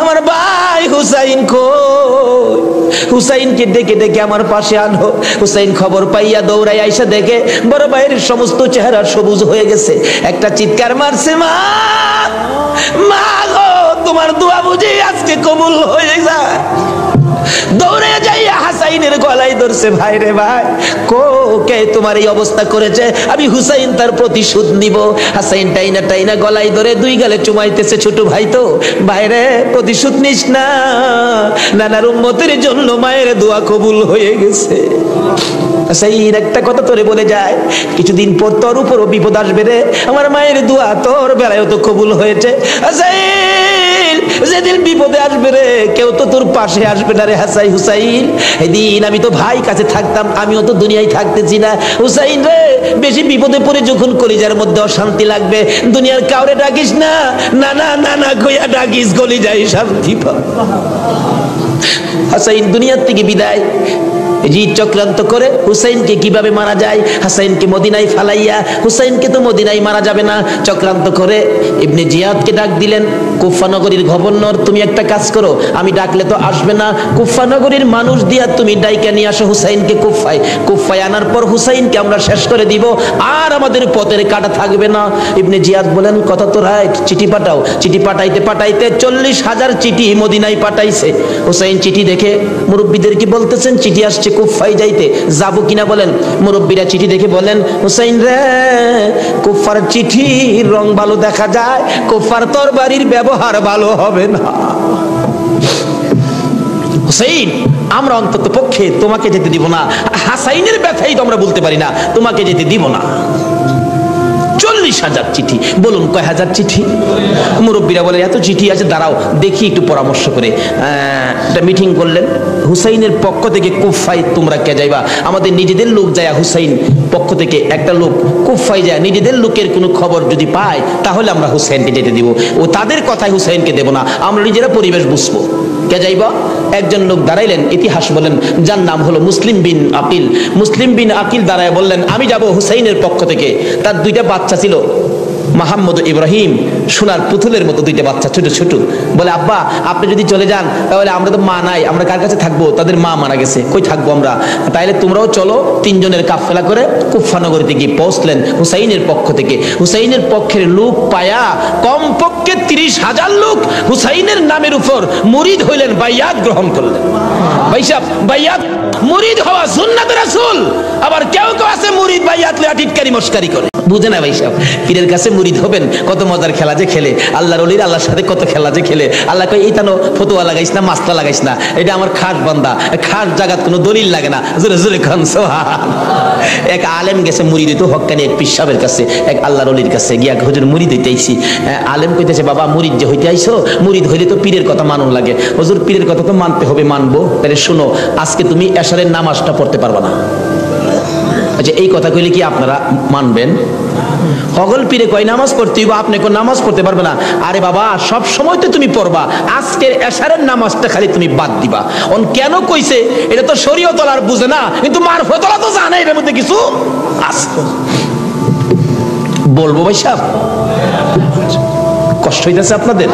আমার ভাই হুসাইন কই? হুসাইনকে ডেকে ডেকে আমার পাশে আনো। হুসাইন খবর পাইয়া দৌড়াই আইসা দেখে বড় ভাইয়ের সমস্ত চেহারা সবুজ হয়ে গেছে। একটা চিৎকার মারছে, মা মা গো, তোমার দোয়া বুঝি আজকে কবুল হয়ে যায়। দৌড়ে যাইয়া হাসাইনের গলায় ধরছে, ভাই রে ভাই, কে তোমার এই অবস্থা করেছে? আমি হুসাইন তার প্রতিশোধ নিব। হাসাইন টাইনা টাইনা গলায় ধরে দুই গালে চুমাইতেছে, ছোট ভাই তো, ভাইরে প্রতিশোধ নিস না, নানার উম্মতের জন্য মায়ের দোয়া কবুল হয়ে গেছে। হাসাইন একটা কথা তোরে বলে যায়, কিছুদিন পর তোর উপরও বিপদ আসবে রে, আমার মায়ের দোয়া তোর বেলায়ও তো কবুল হয়েছে। হাসাইন, যেদিন বিপদে আসবে রে, কেউ তো তোর পাশে আসবে না রে হাসাই হুসাইন। এদিন আমি তো ভাই কাছে থাকতাম, আমিও তো দুনিয়ায় থাকতেছি না। হুসাইন রে, বেশি বিপদে পড়ে যখন কলিজার মধ্যে অশান্তি লাগবে, দুনিয়ার কাউরে ডাকিস না, নানা নানা কইয়া ডাকিস, কলিজায় শান্তি পা। হাসাইন দুনিয়ার থেকে বিদায়। জি চক্রান্ত করে হুসাইনকে কিভাবে মারা যায়, হাসাইনকে মদিনায় ফালাইয়া, হুসাইনকে তো মদিনায় মারা যাবে না, চক্রান্ত করে ইবনে জিয়াদকে ডাক দিলেন। কুফা নগরীর গভর্নর, তুমি একটা কাজ করো, আমি ডাকলে তো আসবে না, কুফা নগরীর মানুষ দিয়া তুমি ডাইকা নিয়ে আসো হুসাইনকে কুফায়। কুফায় আনার পর হুসাইনকে আমরা শেষ করে দিব, আর আমাদের পথের কাটা থাকবে না। ইবনে জিয়াদ বলেন, কথা তো রাইট, চিঠি পাঠাও। চিঠি পাঠাইতে পাঠাইতে 40,000 চিঠি মদিনায় পাঠাইছে। হুসাইন চিঠি দেখে মুরব্বীদের কি বলতেছেন, চিঠি আসছে কুফায় যাইতে, যাবো কিনা বলেন। মুরব্বীরা চিঠি দেখে বলেন, হুসাইন রে, কুফার চিঠির রং ভালো দেখা যায়, কুফার তরবারির ব্যবহার ভালো হবে না। হুসাইন, আমরা অন্তত পক্ষে তোমাকে যেতে দিব না, হাসাইনের ব্যথাই তো আমরা বলতে পারি না, তোমাকে যেতে দিব না। 40,000 চিঠি, বলুন কয় হাজার চিঠি? মুরব্বীরা বলে, এত চিঠি আছে, দাঁড়াও দেখি একটু পরামর্শ করে। একটা মিটিং করলেন, হুসাইনের পক্ষ থেকে কুফায় তোমরা কে যাইবা? আমাদের নিজেদের লোক যায়, হুসাইন পক্ষ থেকে একটা লোক কুফায় যায়, নিজেদের লোকের কোনো খবর যদি পায় তাহলে আমরা হুসাইনকে যেতে দিব, ও তাদের কথায় হুসাইনকে দেব না, আমরা নিজেরা পরিবেশ বুঝবো। কে যাইবা? একজন লোক দাঁড়াইলেন, ইতিহাস বলেন, যার নাম হলো মুসলিম বিন আকিল। মুসলিম বিন আকিল দাঁড়ায় বললেন, আমি যাব হুসাইনের পক্ষ থেকে। তার দুইটা বাচ্চা ছিল, মোহাম্মদ ইব্রাহিম, সোনার পুতুলের মতো দুইটা বাচ্চা, ছোট ছোট। বলে, আব্বা আপনি যদি চলে যান তাহলে আমরা তো মা নাই, আমরা কার কাছে থাকবো? তাদের মা মারা গেছে, কই থাকবো আমরা? তাইলে তোমরাও চলো। 3 জনের কাফেলা করে কুফা নগরীতে গিয়ে পৌঁছলেন হুসাইনের পক্ষ থেকে। হুসাইনের পক্ষের লোক পায়া কমপক্ষে 30,000 লোক হুসাইনের নামের উপর মুরিদ হইলেন, বাইয়াত গ্রহণ করলেন। ভাই সাহেব, বাইয়াত মুরিদ হওয়া সুন্নাত রাসূল। আবার কেউ কেউ আছে মুরিদ বাইয়াত লয়া টিটকারি মস্কারি করে, বুঝে না ভাই সাহেব। পীরের কাছে মুরিদ হবেন, কত মজার খেলা যে খেলে, আল্লাহর ওলির আল্লাহর সাথে কত খেলা যে খেলে। আল্লাহ কয়, এই তানো ফতোয়া লাগাইস না, মাস্তা লাগাইস না, এটা আমার খাস বান্দা, খাস জায়গাত কোনো দলিল লাগে না। জোরে জোরে খান সুবহান। এক আলেম গেছে মুরিদ হইতো, হক্কানি এক পীর সাহেবের কাছে, এক আল্লাহর ওলির কাছে গিয়া, হুজুর মুরিদ হইতে আইছি। আলেম কইতেছে, বাবা মুরিদ যে হইতে আইছো, মুরিদ হইলে তো পীরের কথা মানুন লাগে। হুজুর পীরের কথা তো মানতে হবে, মানবো। তাহলে শুনো, আজকে তুমি এশারের নামাজটা পড়তে পারবা না। আচ্ছা, এই কথা কইলে কি আপনারা মানবেন? হগল পীরে কয় নামাজ পড়তে হইব, আপনি কোন নামাজ পড়তে পারবে না। আরে বাবা, সব সময় তো তুমি পড়বা, আজকের এশারের নামাজটা খালি তুমি বাদ দিবা। অন কেন কইছে? এটা তো শরীয়ত আর বুঝে না, কিন্তু মারফতলা তো জানে এর মধ্যে কিছু আছে। বলবো ভাই সাহেব, কষ্ট হইতেছে আপনাদের?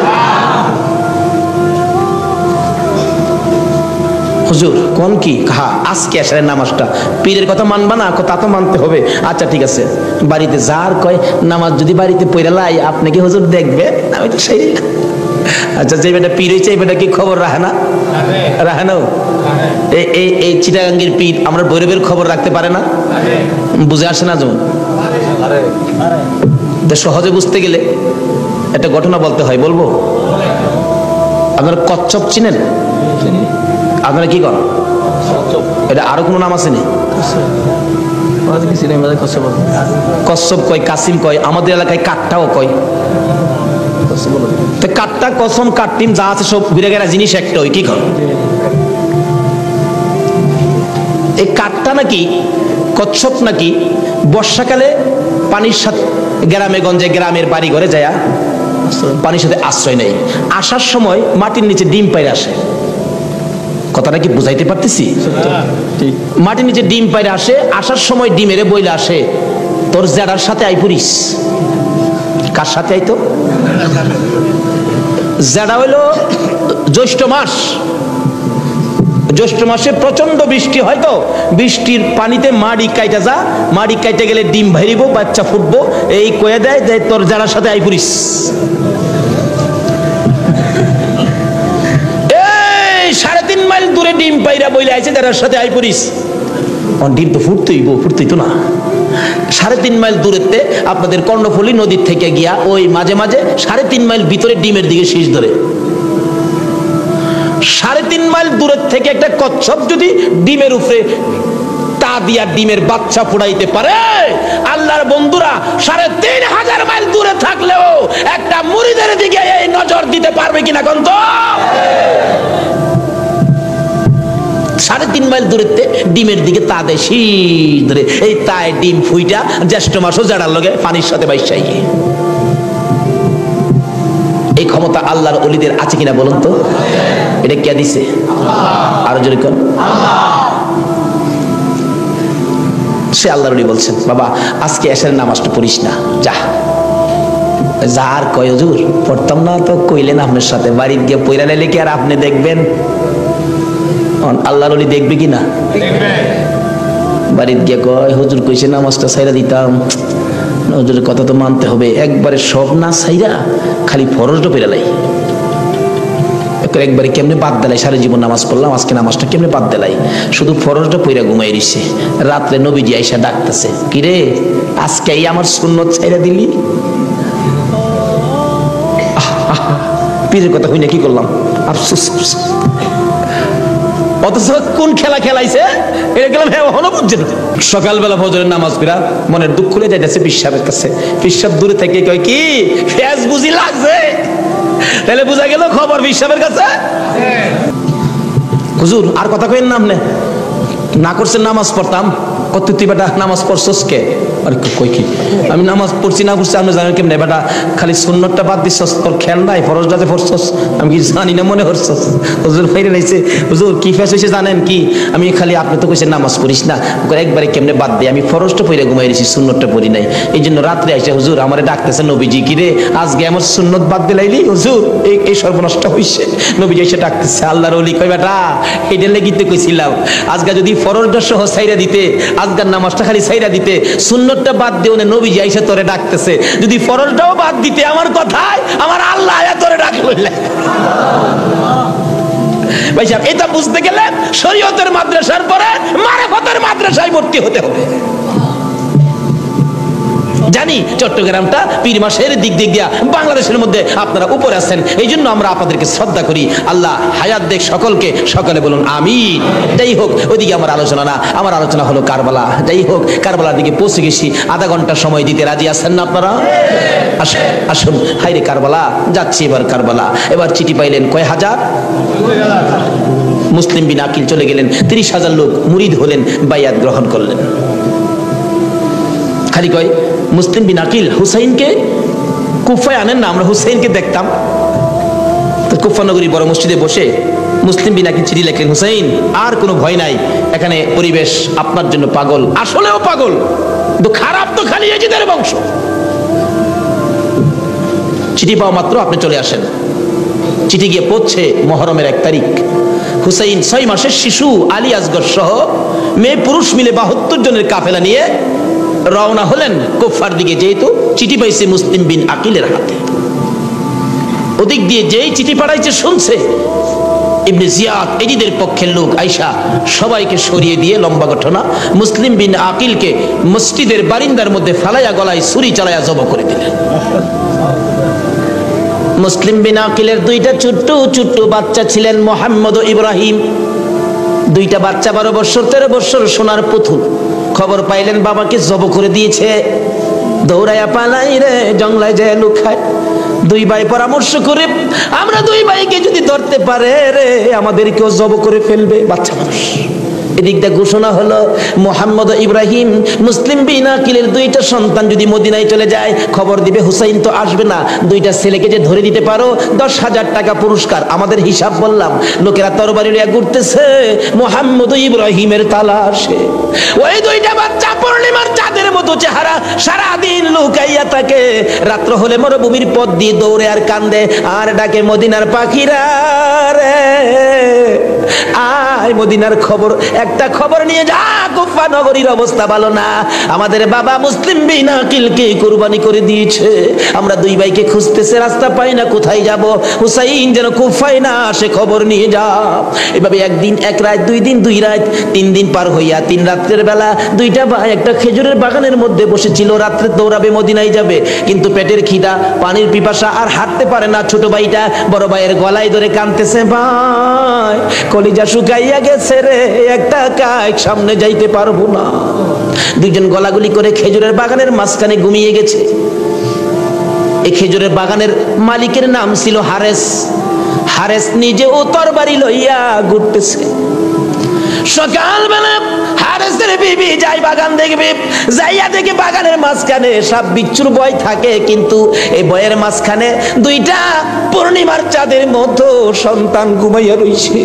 হুজুর কোন কি? হ্যাঁ, আজকে এশারের নামাজটা পীরের কথা মানবা না? তা তো মানতে হবে। আচ্ছা ঠিক আছে, বাড়িতে যার কয় নামাজ যদি বাড়িতে পড়ে লাই, আপনি কি হুজুর দেখবে? আমি তো সেই। আচ্ছা, যে বেটা পীর হয়েছে, এই বেটা কি খবর রাখে না? রাখে না? এই চিটাগাঙ্গের পীর আমরা ভৈরবের খবর রাখতে পারে না? বুঝে আসে না? যেমন সহজে বুঝতে গেলে একটা ঘটনা বলতে হয়, বলবো? আপনারা কচ্ছপ চিনেন? আপনারা কি করেন? এটা আরো কোনো নাম আছে? কচ্ছপ কয়, কাসিম কয়, আমাদের এলাকায় কাঠটাও কয়। কাঠটা, কসম, কাঠটিম যা আছে সব ঘুরে গেরা জিনিস একটা, ওই কি কর? এই কাঠটা নাকি, কচ্ছপ নাকি বর্ষাকালে পানির সাথে গ্রামে গঞ্জে, গ্রামের বাড়ি ঘরে যায় পানির সাথে আশ্রয় নেই, আসার সময় মাটির নিচে ডিম পাইরে আসে। কথাটা কি বুঝাইতে পারতেছি? মাটির নিচে ডিম পাইরে আসে, আসার সময় ডিমেরে বইলে আসে, তোর জেডার সাথে আই পড়িস। কার সাথে আইতো? জেডা হইলো জ্যৈষ্ঠ মাস, জ্যৈষ্ঠ মাসে প্রচন্ড বৃষ্টি হয়, তো বৃষ্টির পানিতে মাড়ি কাইটা যা, মাড়ি কাইটা গেলে ডিম ভাইরিব, বাচ্চা ফুটবো, এই কয়ে দেয় যে তোর যারার সাথে আই পুরিস। এই 3.5 মাইল দূরে ডিম পাইরা বইলে আইছে যারার সাথে আই পুরিস। ডিম তো ফুটতেই তো না। 3.5 মাইল দূরেতে আপনাদের কর্ণফুলী নদীর থেকে গিয়া ওই মাঝে মাঝে 3.5 মাইল ভিতরে ডিমের দিকে শীষ ধরে। 3.5 মাইল দূরের থেকে একটা কচ্ছপ যদি ডিমের উপরে তা দিয়া ডিমের বাচ্চা ফুটাইতে পারে, আল্লাহর বন্ধুরা 3500 মাইল দূরে থাকলেও একটা মুরিদের দিকে এই নজর দিতে পারবে কিনা কোন তো? 3.5 মাইল দূরেতে ডিমের দিকে তা দেয় শীষ ধরে, এই তাই ডিম ফুইটা জ্যৈষ্ঠ মাসও জাড়ার লগে পানির সাথে বাইসাই। এই ক্ষমতা আল্লাহর ওলিদের আছে কিনা বলুন তো? এটা কে দিছে? আরো জোরে কোন? সে আল্লাহর ওলি বলছেন, বাবা আজকে এশারের নামাজটা পড়িস না, যা। যার কয় হুজুর পড়তাম না, তো কইলেন আপনার সাথে বাড়িতে গিয়ে পয়রা লাইলে কি আর আপনি দেখবেন? আল্লাহর ওলি দেখবে কিনা? বাড়িতে গিয়ে কয় হুজুর কইছে নামাজটা ছাইরা দিতাম, হুজুরের কথা তো মানতে হবে, একবারে সব না ছাইরা খালি ফরজটা পড়া লাই, একবারে কেমনে বাদ দিলাই, সারা জীবন নামাজ পড়লাম, আজকে নামাজটা কেমনে বাদ দিলাই, শুধু ফরজটা পইরা ঘুমাই রইছে। রাত্রে নবীজি আইসা ডাকতেছে, কিরে আজকে আমার সুন্নত ছাইরা দিলি? পীরের কথা হই না কি করলাম, আফসোস। অথচ কোন খেলা খেলাইছে এটা গেলাম এখনো বুঝছে না। সকালবেলা ফজরের নামাজ পড়া মনের দুঃখ খুলে যাইতেছে পিসাবের কাছে। পিসাব দূরে থেকে কয় কি ফেস বুঝি লাগছে, তাহলে বুঝা গেল খবর পিসাবের কাছে। হুজুর আর কথা কইেন না, আপনি না করছেন নামাজ পড়তাম, কত তুই বেটা নামাজ পড়ছস কে? আর কই কি আমি নামাজ পড়ছি না পড়ছি আপনি জানেন কেমনে? বেটা খালি সুন্নতটা বাদ দিছস, তোর খেয়াল নাই ফরজটাতে পড়ছস, আমি কি জানি না মনে করছস? হুজুর ফাইরে লাইছে, হুজুর কি ফেস হইছে জানেন কি? আমি খালি আপনি তো কইছেন নামাজ পড়িস না, একবারে কেমনে বাদ দেই, আমি ফরজটা পড়ে ঘুমাই রইছি, সুন্নতটা পড়ি নাই। এই জন্য রাত্রে আইসা হুজুর আমারে ডাকতেছে নবীজি, কি রে আজকে আমার সুন্নত বাদ দিলাইলি হুজুর, এই সর্বনষ্ট হইছে। নবীজি এসে ডাকতেছে, আল্লাহর ওলি কই বেটা এইটা লেগিতে কইছিলাম, আজকে যদি ফরজটা সহ ছাইরা দিতে, আজকের নামাজটা খালি ছাইরা দিতে, সুন্নতটা বাদ দিও না, নবীজি আইসা তোরে ডাকতেছে, যদি ফরজটাও বাদ দিতে আমার কথায় আমার আল্লাহ আয়া তোরে ডাকলো। ভাই সাহেব এটা বুঝতে গেলে শরীয়তের মাদ্রাসার পরে মারিফতের মাদ্রাসায় ভর্তি হতে হবে। জানি চট্টগ্রামটা পীর মাসের দিক দিয়া বাংলাদেশের মধ্যে আপনারা উপরে আছেন, এই জন্য আমরা আপনাদেরকে শ্রদ্ধা করি। আল্লাহ হায়াত দেখ সকলকে, সকলে বলুন আমিন। যাই হোক ওইদিকে আমার আলোচনা না, আমার আলোচনা হলো কারবালা। যাই হোক কারবালার দিকে পৌঁছে গেছি, আধা ঘন্টা সময় দিতে রাজি আছেন না আপনারা? আসুন আসুন, হাইরে কারবালা যাচ্ছি এবার কারবালা। এবার চিঠি পাইলেন কয় হাজার? মুসলিম বিন আকিল চলে গেলেন, 30,000 লোক মুরিদ হলেন, বাইয়াত গ্রহণ করলেন। খালি কয় মুসলিম বিন আকিল হুসাইনকে কুফায় আনেন না, আমরা হুসাইনকে দেখতাম। তো কুফা নগরী বড় মসজিদে বসে মুসলিম বিন আকিল চিঠি লেখলেন, হুসাইন আর কোনো ভয় নাই, এখানে পরিবেশ আপনার জন্য পাগল, আসলেও পাগল, কিন্তু খারাপ তো খালি এজিদের বংশ। চিঠি পাওয়া মাত্র আপনি চলে আসেন। চিঠি গিয়ে পৌঁছে মহরমের 1 তারিখ। হুসাইন 6 মাসের শিশু আলী আসগর সহ মেয়ে পুরুষ মিলে 72 জনের কাফেলা নিয়ে রওনা হলেন কুফার দিকে, যেহেতু চিঠি পাইছে মুসলিম বিন আকিলের হাতে। ওদিক দিয়ে যেই চিঠি পাঠাইছে শুনছে, ইবনে জিয়াদ এজিদের পক্ষের লোক আইসা সবাইকে সরিয়ে দিয়ে, লম্বা ঘটনা, মুসলিম বিন আকিলকে মসজিদের বারিন্দার মধ্যে ফালাইয়া গলায় ছুরি চালাইয়া জব করে দিলেন। মুসলিম বিন আকিলের 2টা ছোট্ট ছোট্ট বাচ্চা ছিলেন, মোহাম্মদ ও ইব্রাহিম। 2টা বাচ্চা 12 বছর 13 বছর, সোনার পুতুল। খবর পাইলেন বাবাকে জব করে দিয়েছে, দৌড়াইয়া পালাই রে, জঙ্গলায় যায় লুকায়। 2 ভাই পরামর্শ করে, আমরা 2 ভাইকে যদি ধরতে পারে রে আমাদেরকেও জব করে ফেলবে, বাচ্চা মানুষ। এদিকটা ঘোষণা হলো মোহাম্মদ ইব্রাহিম মুসলিম বিন আকিলের 2টা সন্তান যদি মদিনায় চলে যায়, খবর দিবে হুসাইন তো আসবে না, 2টা ছেলেকে যে ধরে দিতে পারো 10,000 টাকা পুরস্কার। আমাদের হিসাব বললাম, লোকেরা তরবারি নিয়ে ঘুরতেছে মোহাম্মদ ইব্রাহিমের তালাশে। ওই 2টা বাচ্চা পূর্ণিমার চাঁদের মতো চেহারা, সারাদিন লুকাইয়া থাকে, রাত্র হলে মরুভূমির পথ দিয়ে দৌড়ে আর কান্দে আর ডাকে, মদিনার পাখিরা রে মদিনার খবর, একটা খবর নিয়ে যা, কুফা নগরীর অবস্থা ভালো না, আমাদের বাবা মুসলিম বিন আকিলকে কুরবানি করে দিয়েছে, আমরা দুই ভাইকে খুঁজতেছে, রাস্তা পাই না, কোথায় যাব, হুসাইন যেন কুফায় না আসে, খবর নিয়ে যাও। এভাবে একদিন এক রাত, 2 দিন 2 রাত, 3 দিন পার হইয়া 3 রাত্রের বেলা দুইটা ভাই একটা খেজুরের বাগানের মধ্যে বসেছিল, রাত্রে দৌড়াবে মদিনায় যাবে, কিন্তু পেটের খিদা, পানির পিপাসা, আর হাঁটতে পারে না। ছোট ভাইটা বড় ভাইয়ের গলায় ধরে কাঁদতেছে, ভাই কলিজা শুকাইয়া গেছে রে, একটা কাজ সামনে যাইতে পারবো না। দুইজন গলাগুলি করে খেজুরের বাগানের মাঝখানে ঘুমিয়ে গেছে। এই খেজুরের বাগানের মালিকের নাম ছিল হারেস। হারেস নিজে ও তরবারি লইয়া ঘুরতেছে। সকালবেলা হারেসের বিবি যাই বাগান দেখবে, যাইয়া দেখে বাগানের মাঝখানে সাপ বিচ্ছুর ভয় থাকে, কিন্তু এই ভয়ের মাঝখানে দুইটা পূর্ণিমার চাঁদের মতো সন্তান ঘুমাইয়া রইছে।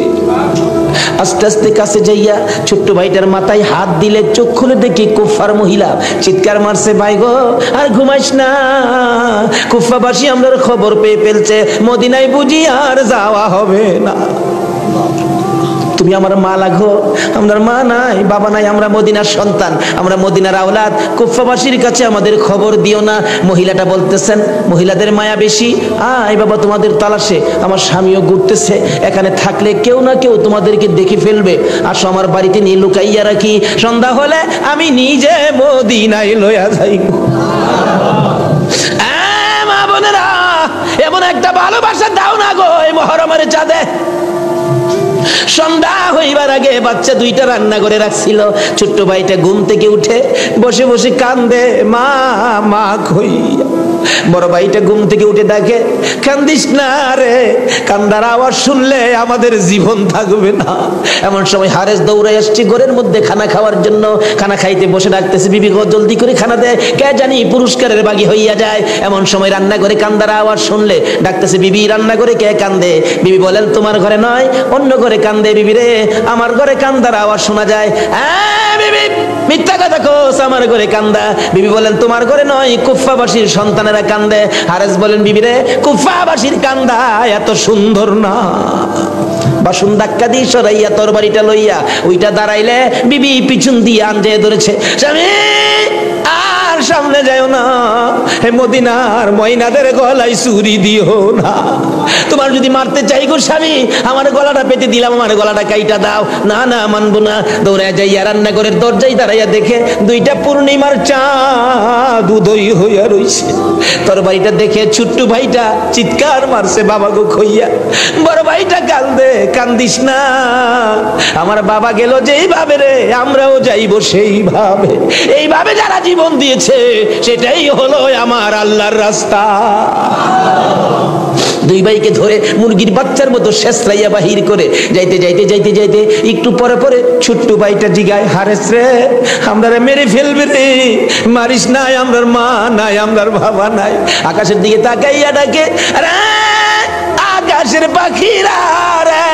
আস্তে আস্তে কাছে যাইয়া ছোট্ট ভাইটার মাথায় হাত দিলে, চোখ খুলে দেখি কুফার মহিলা, চিৎকার মারছে, ভাই গো আর ঘুমাইস না, কুফাবাসী আমরার খবর পেয়ে ফেলছে, মদিনায় বুঝি আর যাওয়া হবে না। তুমি আমার মা লাগো, আমার মা নাই, বাবা নাই, আমরা মদিনার সন্তান, আমরা মদিনার আওলাদ, কুফাবাসীর কাছে আমাদের খবর দিও না। মহিলাটা বলতেছেন, মহিলাদের মায়া বেশি, আয় বাবা তোমাদের তালাশে, আমার স্বামীও ঘুরতেছে, এখানে থাকলে কেউ না কেউ তোমাদেরকে দেখে ফেলবে, আসো আমার বাড়িতে নিয়ে লুকাইয়া রাখি, সন্ধ্যা হলে আমি নিজে মদিনায় লইয়া যাইব। মা বোনেরা, এমন একটা ভালোবাসা দাও না গো এই মহরমের চাঁদে। সন্ধ্যা হইবার আগে বাচ্চা দুইটা রান্না করে রাখছিল। ছোট্ট ভাইটা ঘুম থেকে উঠে বসে বসে কান্দে, মা মা কই। বড় ভাইটা ঘুম থেকে উঠে ডাকে, কান্দিস না রে, কান্দার আওয়াজ শুনলে আমাদের জীবন থাকবে না। এমন সময় হারেস দৌড়াই আসছে ঘরের মধ্যে খানা খাওয়ার জন্য। খানা খাইতে বসে ডাকতেছে, বিবি গো জলদি করে খানা দে, কে জানি পুরস্কারের বাগি হইয়া যায়। এমন সময় রান্নাঘরে কান্দার আওয়াজ শুনলে ডাকতেছে, বিবি রান্নাঘরে কে কান্দে? বিবি বলেন, তোমার ঘরে নয়, অন্য ঘরে কান্দে। বিবি রে, আমার ঘরে কান্দার আওয়াজ শোনা যায়। বিবি মিথ্যা কথা কোস, আমার ঘরে কান্দা। বিবি বলেন, তোমার ঘরে নয়, কুফাবাসীর সন্তানেরা কান্দে। হারেস বলেন, বিবি রে, কুফাবাসীর কান্দা এত সুন্দর না। বাসন ধাক্কা দিয়ে সরাইয়া তরবারিটা লইয়া ওইটা দাঁড়াইলে বিবি পিছন দিয়ে আনজে ধরেছে, স্বামী আর সামনে যাও না, হে মদিনার ময়নাদের গলায় ছুরি দিও না। তোমার যদি মারতে চাই গো স্বামী, আমার গলাটা পেতে দিলাম, আমার গলাটা কাইটা দাও। না না, মানবো না। দৌড়ে যাইয়া রান্নাঘরের দরজায় দাঁড়াইয়া দেখে দুইটা পূর্ণিমার চাঁদ উদয় হইয়া রইছে। তরবারিটা দেখে ছোট্ট ভাইটা চিৎকার মারছে, বাবা গো খইয়া। বড় ভাইটা কান্দে, কান্দিস না, আমার বাবা গেল যেইভাবে রে, আমরাও যাইব সেইভাবে। এইভাবে যারা জীবন দিয়েছে সেটাই হলো আমার আল্লাহর রাস্তা। দুই ভাইকে ধরে মুরগির বাচ্চার মতো শেষরাইয়া বাহির করে যাইতে যাইতে যাইতে যাইতে একটু পরে পরে ছোট্ট ভাইটা জিগায়, হারেস রে, আমরা মেরে ফেলবে রে, মারিস নাই, আমরার মা নাই, আমরার বাবা নাই। আকাশের দিকে তাকাইয়া ডাকে, আরে আকাশের পাখিরা রে,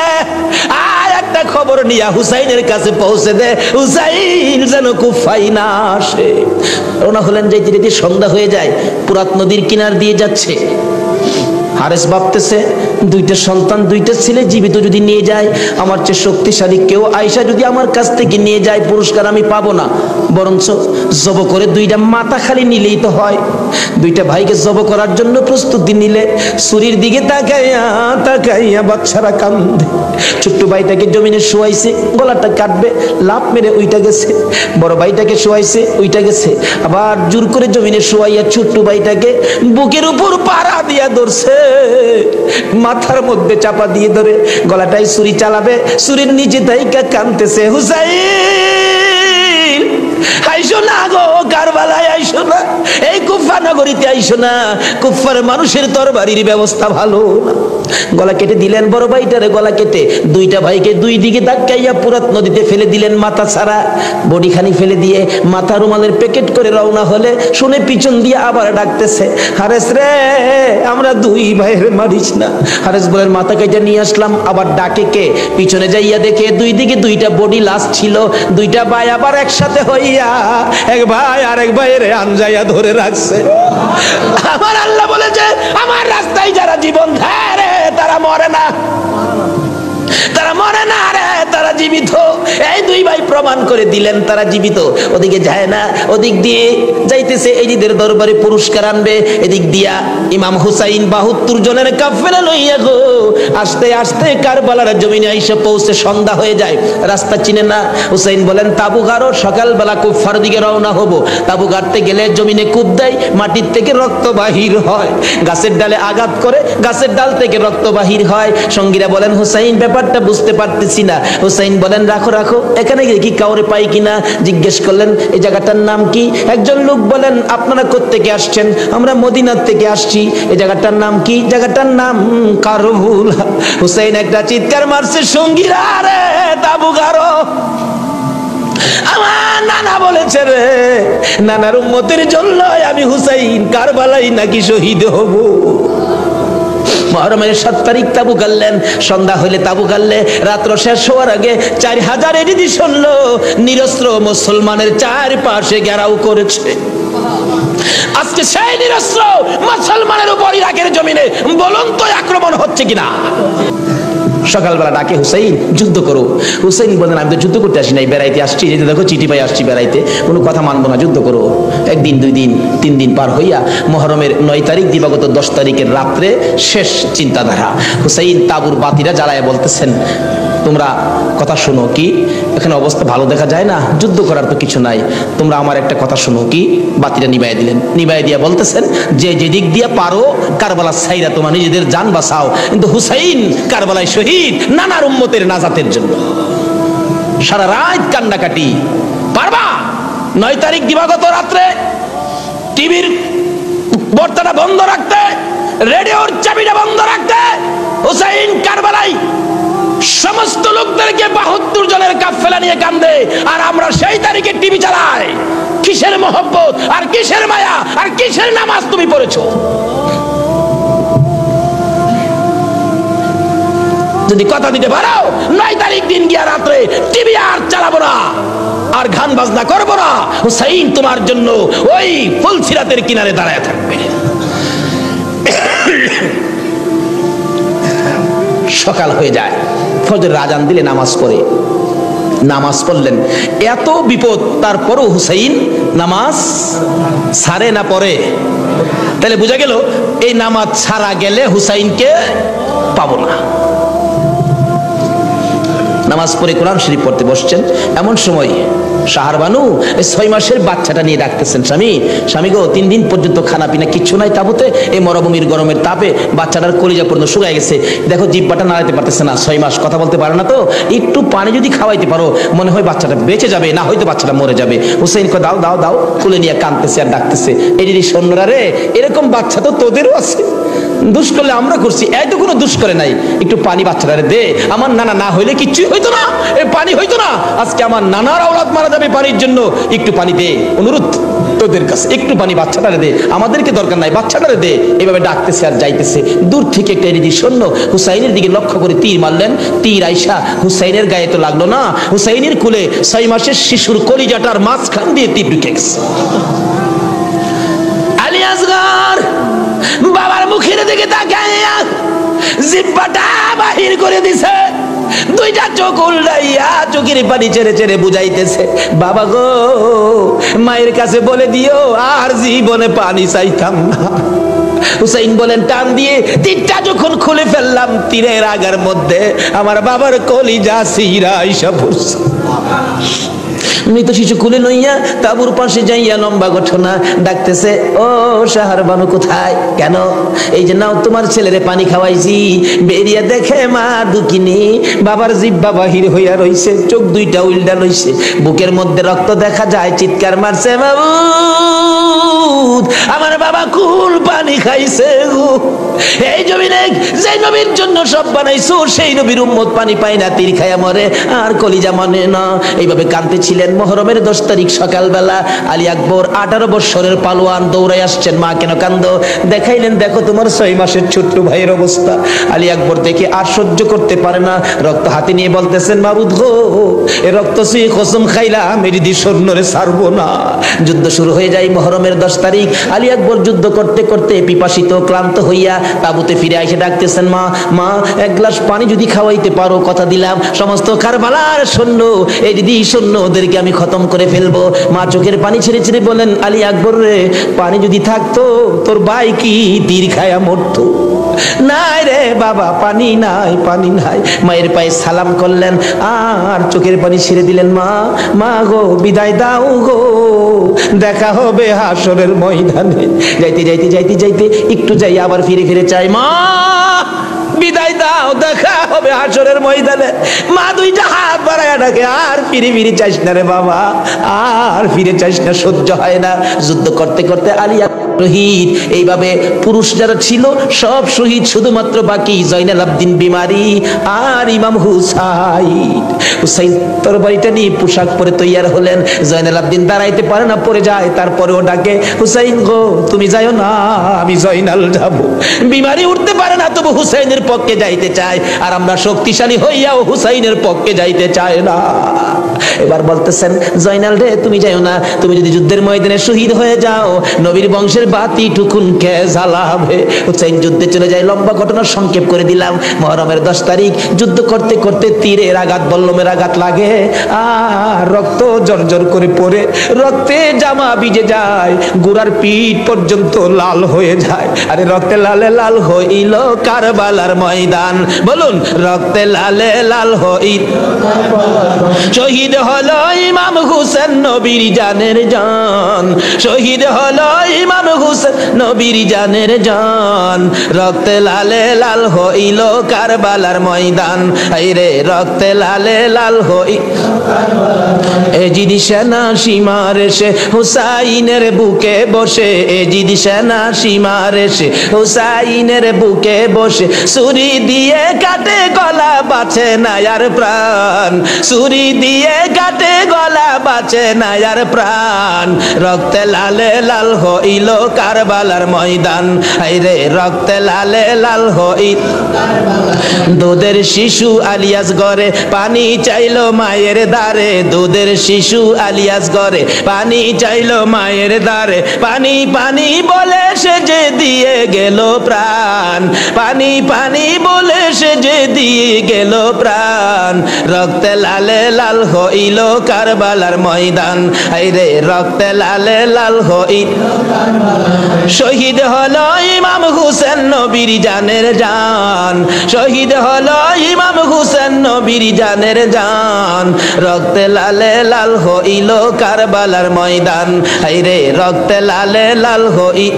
আর একটা খবর নিয়া হুসাইনের কাছে পৌঁছে দে, হুসাইন যেন কুফায় না আসে। রওনা হলেন, যাইতে যাইতে সন্ধ্যা হয়ে যায়, পুরাত নদীর কিনার দিয়ে যাচ্ছে। হারেস ভাবতেছে, দুইটা সন্তান, দুইটা ছেলে জীবিত যদি নিয়ে যায়, আমার চেয়ে শক্তিশালী কেউ আয়সা যদি আমার কাছ থেকে নিয়ে যায়, পুরস্কার আমি পাবো না, বরঞ্চ জব করে দুইটা মাথা খালি নিলেই তো হয়। দুইটা ভাইকে জব করার জন্য প্রস্তুতি নিলে ছুরির দিকে তাকাইয়া তাকাইয়া বাচ্চারা কান্দে। ছোট্ট ভাইটাকে জমিনে শোয়াইছে, গলাটা কাটবে, লাফ মেরে উইটা গেছে। বড় ভাইটাকে শোয়াইছে, উইটা গেছে। আবার জোর করে জমিনে শোয়াইয়া ছোট্ট ভাইটাকে বুকের উপর পাড়া দিয়া ধরছে, মাথার মধ্যে চাপা দিয়ে ধরে গলাটাই ছুরি চালাবে, ছুরির নিচে তাইকা কাঁদতেছে, হুসাইন আইসো না গো, কারবালায় আইসো না, এই কুফা নগরীতে আইসো না, কুফার মানুষের তরবারির ব্যবস্থা ভালো না। গলা কেটে দিলেন বড় ভাইটারে, গলা কেটে দুইটা ভাইকে দুই দিকে ধাক্কাইয়া পুরাত নদীতে ফেলে দিলেন, মাথা ছাড়া বডিখানি ফেলে দিয়ে মাথা রুমালের প্যাকেট করে রওনা হলে শুনে পিছন দিয়ে আবার ডাকতেছে, হারেস রে, আমরা দুই ভাইয়ের মারিস না। হারেস বলেন, মাথা কেটে নিয়ে আসলাম। আবার ডাকে কে? পিছনে যাইয়া দেখে দুই দিকে দুইটা বডি লাশ ছিল। দুইটা ভাই আবার একসাথে হইয়া এক ভাই আরেক ভাইয়ের আনজাইয়া ধরে রাখছে। আমার আল্লাহ বলেছে, আমার রাস্তায় যারা জীবন দেয় রে, তারা মরে না, তারা মরে না রে, তারা জীবিত। এই দুই ভাই প্রমাণ করে দিলেন তারা জীবিত। ওদিকে যায় না, ওদিক দিয়ে যাইতেছে এজিদের দরবারে পুরস্কার আনবে। এদিক দিয়া ইমাম হুসাইন 72 জনের কাফেলা লইয়া গো আস্তে আস্তে কারবালার জমিনে আইসা পৌঁছে সন্ধ্যা হয়ে যায়। রাস্তা চিনে না। হুসাইন বলেন তাবু গাড়ো, সকালবেলা কুফার দিকে রওনা হবো। তাবু গাড়তে গেলে জমিনে কূপ দেয়, মাটির থেকে রক্ত বাহির হয়। গাছের ডালে আঘাত করে, গাছের ডাল থেকে রক্ত বাহির হয়। সঙ্গীরা বলেন হুসাইন ব্যাপারটা বুঝতে পারতেছি না। হুসাইন বলেন রাখো রাখো, এখানে গিয়ে কি কাউরে পাই কিনা জিজ্ঞেস করলেন এই জায়গাটার নাম কি। একজন লোক বলেন আপনারা কোত্থেকে আসছেন? আমরা মদিনার থেকে আসছি। এই জায়গাটার নাম কি? জায়গাটার নাম কারবুলা। হুসাইন একটা চিৎকার মারছে, সঙ্গীরা রে তাবু গাড়ো। আমার নানা বলেছে রে, নানার উম্মতের জন্য আমি হুসাইন কারবালাই নাকি শহীদ হব। মুহররমের 7 তারিখ তাবু গাড়লেন। সন্ধ্যা হইলে তাবু গাড়লে রাত্র শেষ হওয়ার আগে 4000 এডিদি শুনলো নিরস্ত্র মুসলমানের চারপাশে ঘেরাও করেছে। আজকে সেই নিরস্ত্র মুসলমানের উপর ইরাকের জমিনে বলুন তো আক্রমণ হচ্ছে কিনা? সকালবেলা ডাকে হুসাইন যুদ্ধ করো। হুসাইন বলেন আমি তো যুদ্ধ করতে আসি নাই, বেড়াইতে আসছি। এই যে দেখো চিঠি পাই আসছি বেড়াইতে, কোনো কথা মানবো না, যুদ্ধ করো। একদিন 2 দিন 3 দিন পার হইয়া মুহররমের 9 তারিখ দিবাগত 10 তারিখের রাত্রে শেষ চিন্তাধারা। হুসাইন তাবুর বাতিরা জ্বালায় বলতেছেন তোমরা কথা শোনো। কি এখানে অবস্থা ভালো দেখা যায় না, যুদ্ধ করার তো কিছু নাই, তোমরা আমার একটা কথা শোনো। কি? বাতিরা নিবাই দিলেন। নিবাই দিয়া বলতেছেন যে যেদিক দিয়া পারো কারবালা ছাইরা তোমার নিজেদের জান বাঁচাও, কিন্তু হুসাইন কারবালায় শহীদ নানার উম্মতের নাজাতের জন্য। সারা রাত কান্নাকাটি। পারবা? 9 তারিখ দিবাগত রাত্রে টিভির বর্তাটা বন্ধ রাখতে, রেডিওর চাবিটা বন্ধ রাখতে। হুসাইন কারবালায় সমস্ত লোকদেরকে 72 জনের কাফেলা নিয়ে কান্দে, আর আমরা সেই তারিখে টিভি চালাই। কিসের মহব্বত আর কিসের মায়া আর কিসের নামাজ তুমি পড়েছো? যদি কথা দিতে পারো 9 তারিখ দিন গিয়া রাত্রে টিভি আর চালাবো না, আর গান বাজনা করবো না। হুসাইন তোমার জন্য ওই ফুলসিরাতের কিনারে দাঁড়ায় থাকবে। সকাল হয়ে যায়, ফজর আজান দিলে নামাজ পড়ে। নামাজ পড়লেন, এত বিপদ তারপরও হুসাইন নামাজ ছাড়ে না পড়ে। তাহলে বোঝা গেল এই নামাজ ছাড়া গেলে হুসাইনকে পাবো না। নামাজ পড়ে কোরআন শরীফ পড়তে বসছেন, এমন সময় শাহরবানু 6 মাসের বাচ্চাটা নিয়ে ডাকতেছেন স্বামী, স্বামী গো 3 দিন পর্যন্ত খানা পিনা কিচ্ছু নাই তাবুতে, এই মরুভূমির গরমের তাপে বাচ্চাটার কলিজা পর্যন্ত শুকায় গেছে, দেখো জিহ্বাটা নাড়াতে পারতেছে না, 6 মাস কথা বলতে পারে না, তো একটু পানি যদি খাওয়াইতে পারো মনে হয় বাচ্চাটা বেঁচে যাবে, না হয়তো বাচ্চাটা মরে যাবে। হুসাইন কো দাও দাও দাও, কুলে নিয়ে কাঁদতেছে আর ডাকতেছে, এই যে সৈন্যরা রে, এরকম বাচ্চা তো তোদেরও আছে, দুষ করলে আমরা করছি, এই তো কোনো দুষ করে নাই, একটু পানি বাচ্চাটারে দে, আমার নানা না হইলে কিচ্ছুই হইতো না, এই পানি হইতো না, আজকে আমার নানার আওলাদ মারা যাবে পানির জন্য, একটু পানি দে, অনুরোধ তোদের কাছে, একটু পানি বাচ্চাটারে দে, আমাদেরকে দরকার নাই, বাচ্চাটারে দে। এভাবে ডাকতেছে আর যাইতেছে, দূর থেকে একটা এদিকে সৈন্য হুসাইনের দিকে লক্ষ্য করে তীর মারলেন, তীর আইসা হুসাইনের গায়ে তো লাগলো না, হুসাইনের কুলে 6 মাসের শিশুর কলিজাটার মাঝখান দিয়ে তীর ঢুকে গেছে। আলী আসগর বাবার মুখের দিকে তাকাইয়া জিহ্বাটা বাহির করে দিছে, দুইটা চোখ উল্টাইয়া চোখের পানি ছেড়ে ছেড়ে বুঝাইতেছে, বাবা গো মায়ের কাছে বলে দিও আর জীবনে পানি চাইতাম না। হুসাইন বলেন টান দিয়ে তীরটা যখন খুলে ফেললাম, তীরের আগার মধ্যে আমার বাবার কলিজা সিরা আইসা পড়ছে। মৃত শিশু কুলে লইয়া তাবুর পাশে যাইয়া লম্বা ঘটনা ডাকতেছে, ও শাহরবানু কোথায়, কেন? এই যে নাও তোমার ছেলেরে পানি খাওয়াইছি, বেরিয়ে দেখে মা দুকিনি বাবার জিহ্বা বাহির হইয়া রইছে, চোখ দুইটা উল্টা লইছে, বুকের মধ্যে রক্ত দেখা যায়, চিৎকার মারছে, বাবু আমার বাবা কুল পানি খাইছে গো। এই জমিনে যে নবীর জন্য সব বানাইছো সেই নবীর উম্মত পানি পায় না, তীর খায়া মরে আর কলিজা মানে না। এইভাবে কাঁদতেছিলেন, মুহররমের 10 তারিখ সকালবেলা আলী আকবর 18 বছরের পালোয়ান দৌড়ায় আসছেন। মা কেন কান্দো? দেখাইলেন দেখো তোমার 6 মাসের ছোট্ট ভাইয়ের অবস্থা। আলী আকবর দেখে আর সহ্য করতে পারে না, রক্ত হাতে নিয়ে বলতেছেন মাবুদ গো, এ রক্ত সি কসম খাইলাম এরি দি সৈন্যরে ছাড়বো না। যুদ্ধ শুরু হয়ে যায় মুহররমের 10 তারিখ। আলী আকবর যুদ্ধ করতে করতে পিপাসিত ক্লান্ত হইয়া তাঁবুতে ফিরে এসে ডাকতেছেন মা, মা এক গ্লাস পানি যদি খাওয়াইতে পারো কথা দিলাম সমস্ত কারবালার সৈন্য এই দিদি সৈন্য ওদেরকে আমি খতম করে ফেলবো। মা চোখের পানি ছেড়ে ছেড়ে বলেন আলী আকবর রে, পানি যদি থাকতো তোর ভাই কি তীর খায়া মরতো? নাই রে বাবা, পানি নাই, পানি নাই। মায়ের পায়ে সালাম করলেন আর চোখের পানি ছেড়ে দিলেন। মা, মা গো বিদায় দাও গো, দেখা হবে হাসরের ময়দানে। যাইতে যাইতে যাইতে যাইতে একটু যাই আবার ফিরে ফিরে চাই, মা বিদায় দাও, দেখা হবে হাসরের ময়দানে। মা দুইটা হাত বাড়ায় ডাকে, আর ফিরে ফিরে চাইস না রে বাবা, আর ফিরে চাইস না, সহ্য হয় না। যুদ্ধ করতে করতে আলী শহীদ। এইভাবে পুরুষ যারা ছিল সব শহীদ, শুধুমাত্র বাকি জয়নাল আবদিন বিমারি আর ইমাম হুসাইন। হুসাইন তরবারিটা নিয়ে পোশাক পরে তৈয়ার হলেন। জয়নাল আবদিন দাঁড়াইতে পারে না, পড়ে যায়। তারপরেও ডাকে হুসাইন গো তুমি যাইও না, আমি জয়নাল যাব। বিমারি উঠতে পারে না, তবু হুসাইনের পক্ষে যাইতে চায়। আর আমরা শক্তিশালী হইয়াও হুসাইনের পক্ষে যাইতে চায় না। এবার বলতেছেন জয়নাল রে তুমি যাইও না, তুমি যদি যুদ্ধের ময়দানে শহীদ হয়ে যাও নবীর বংশের বাতি টুকুন কে জ্বালাবে। হুসাইন যুদ্ধে চলে যায়। লম্বা ঘটনা সংক্ষেপ করে দিলাম। মুহররমের 10 তারিখ যুদ্ধ করতে করতে তীরের আঘাত বল্লমের আঘাত লাগে আর রক্ত জর্জর করে পড়ে, রক্তে জামা ভিজে যায়, গোড়ার পিঠ পর্যন্ত লাল হয়ে যায়। আরে রক্তে লালে লাল হইল কারবালার ময়দান, বলুন রক্তে লালে লাল হইল। শহীদ হলো ইমাম হুসেন নবীর জানের জান, শহীদ হলো ইমাম হুসেন নবীর জানের জান। রক্তে লালে লাল হইল কারবালার ময়দান, আইরে রক্তে লালে লাল হই। এজিদ সেনা সীমার এসে হুসাইনের বুকে বসে, এজিদ সেনা সীমার এসে হুসাইনের বুকে বসে, ছুরি দিয়ে কাটে গলা বাঁচে না আর প্রাণ, ছুরি দিয়ে কাটে গলা বাঁচে না আর প্রাণ। রক্তে লালে লাল হইল কারবালার ময়দান, আইরে রক্তে লালে লাল হইল। দুধের শিশু আলিয়াস গরে পানি চাইলো মায়ের দ্বারে, দুধের শিশু আলিয়াস গরে পানি চাইলো মায়ের দ্বারে, পানি পানি বলে সে যে দিয়ে গেল প্রাণ, পানি পানি বলে সে যে দিয়ে গেল প্রাণ। রক্তে লালে লাল হইল কারবালার ময়দান, আইরে রক্তে লালে লাল হইল। শহীদ হলো ইমাম হুসেন নবীর জানের জান, শহীদ হলো ইমাম হুসেন নবীর জানের জান। রক্তে লালে লাল হইল কারবালার ময়দান, আইরে রক্তে লালে লাল হইল।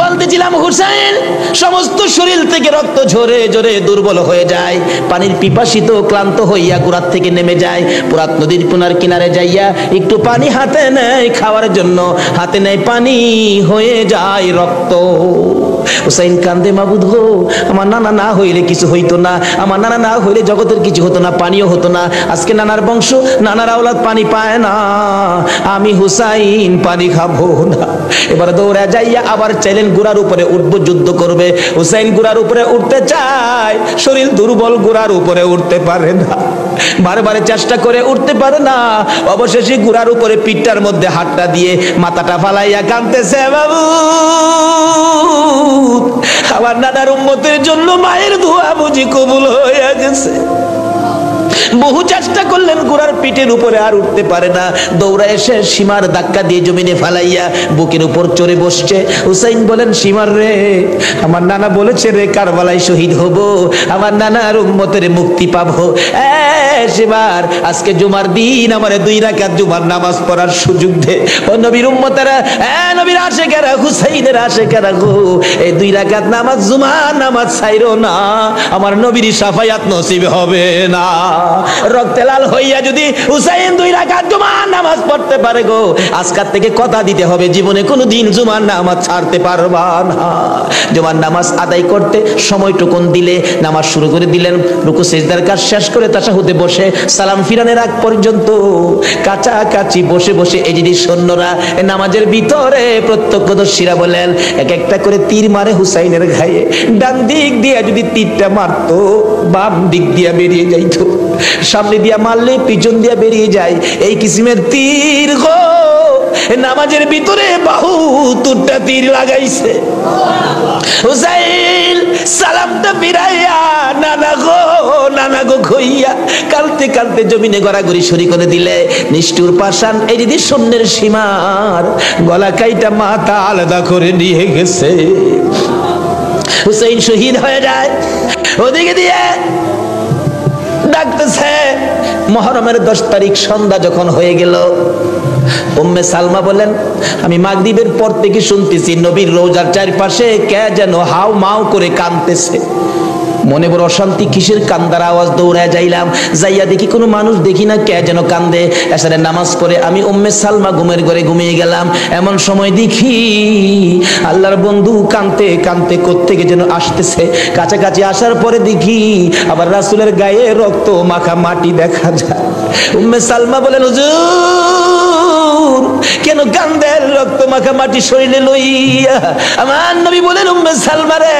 বলতেছিলাম হুসাইন সমস্ত শরীর থেকে রক্ত ঝরে ঝরে দুর্বল হয়ে যায়, পানির পিপাসিত ক্লান্ত হইয়া গোড়ার থেকে নেমে যায়। পুরাত নদীর কিনারে যাইয়া একটু পানি হাতে নেয় খাওয়ার জন্য, হাতে নেয় পানি হয়ে যায় রক্ত। হুসাইন কান্দে মাবুদ গো, আমার নানা না হইলে কিছু হইতো না, আমার নানা না হইলে জগতের কিছু হতো না, পানিও হতো না। আজকে নানার বংশ নানার আওলাদ পানি পায় না, আমি হুসাইন পানি খাবো না। এবার দৌড়া যাইয়া আবার চাইলেন গোড়ার উপরে উঠবো, যুদ্ধ করবে। হুসাইন গোড়ার উপরে উঠতে চায়, শরীর দুর্বল, গোড়ার উপরে উঠতে পারে না, বারবার চেষ্টা করে উঠতে পারে না। অবশেষে গোড়ার উপরে পিঠটার মধ্যে হাতটা দিয়ে মাথাটা ফালাইয়া কাঁদতেছে, বাবু আমার নানার উম্মতের জন্য মায়ের দোয়া বুঝি কবুল হয়ে গেছে। বহু চেষ্টা করলেন, গোড়ার পিঠের উপরে আর উঠতে পারে না। দৌড়া এসে সীমার ধাক্কা দিয়ে জমিনে ফালাইয়া বুকের উপর চড়ে বসছে। হুসাইন বলেন সীমার রে, আমার নানা বলেছে রে কারবালায় শহীদ হব, আমার নানার উম্মতের মুক্তি পাবো। সীমার আজকে জুমার দিন আমার 2 রাকাত জুমার নামাজ পড়ার সুযোগ দে। ও নবীর উম্মতেরা, নবীর আশিকেরা, হুসাইনের আশিকেরা গো, এই 2 রাকাত নামাজ জুমার নামাজ ছাইরো না, আমার নবীর শাফায়াত নসিব হবে না। রক্ত রক্তে লাল হইয়া যদি হুসাইন 2 রাকাত জুমার নামাজ পড়তে পারে গো, আজকাল থেকে কথা দিতে হবে জীবনে কোনোদিন জুমার নামাজ ছাড়তে পারবা না। জুমার নামাজ আদায় করতে সময়টুকুন দিলে নামাজ শুরু করে দিলেন, রুকু সিজদার কাজ শেষ করে তাশাহুদে বসে সালাম ফিরানের আগ পর্যন্ত কাছাকাছি বসে বসে এই যে সৈন্যরা নামাজের ভিতরে প্রত্যক্ষদর্শীরা বলেন এক একটা করে তীর মারে হুসাইনের গায়ে। ডান দিক দিয়ে যদি তীরটা মারতো বাম দিক দিয়ে বেরিয়ে যাইতো, সামনে দিয়া মারলে পিছন দিয়া বেরিয়ে যায়, এই কিসিমের তীর গো। নামাজের ভিতরে বাহুতুরটা তীর লাগাইছে। হুসাইন সালামটা ফিরাইয়া নানা গো কইয়া কালতে কালতে জমিনে গড়াগড়ি শুরু করে দিলে নিষ্ঠুর পাষাণ এই যদি সৈন্যের সীমার গলা কাইটা মাথা আলাদা করে নিয়ে গেছে। হুসাইন শহীদ হয়ে যায়। ওদিকে দিয়ে ডাকতেছে। মুহররমের 10 তারিখ সন্ধ্যা যখন হয়ে গেল, উম্মে সালমা বলেন আমি মাগরিবের পর থেকে শুনতেছি নবীর রওজার চারপাশে কে যেন হাউ মাউ করে কাঁদতেছে। মনে বড় অশান্তি, কিসের কান্দার আওয়াজ? দৌড়ায় যাইলাম, যাইয়া দেখি কোনো মানুষ দেখি না, কে যেন কান্দে। এসারের নামাজ পড়ে আমি উম্মে সালমা ঘুমের ঘরে ঘুমিয়ে গেলাম। এমন সময় দেখি আল্লাহর বন্ধু কাঁদতে কাঁদতে কোত্থেকে যেন আসতেছে। কাছাকাছি আসার পরে দেখি আবার রাসূলের গায়ে রক্ত মাখা মাটি দেখা যায়। উম্মে সালমা বলেন হুজুর কেন কান্দেন রক্ত মাখা মাটি শরীরে লইয়া? আমার নবী বলেন উম্মে সালমা রে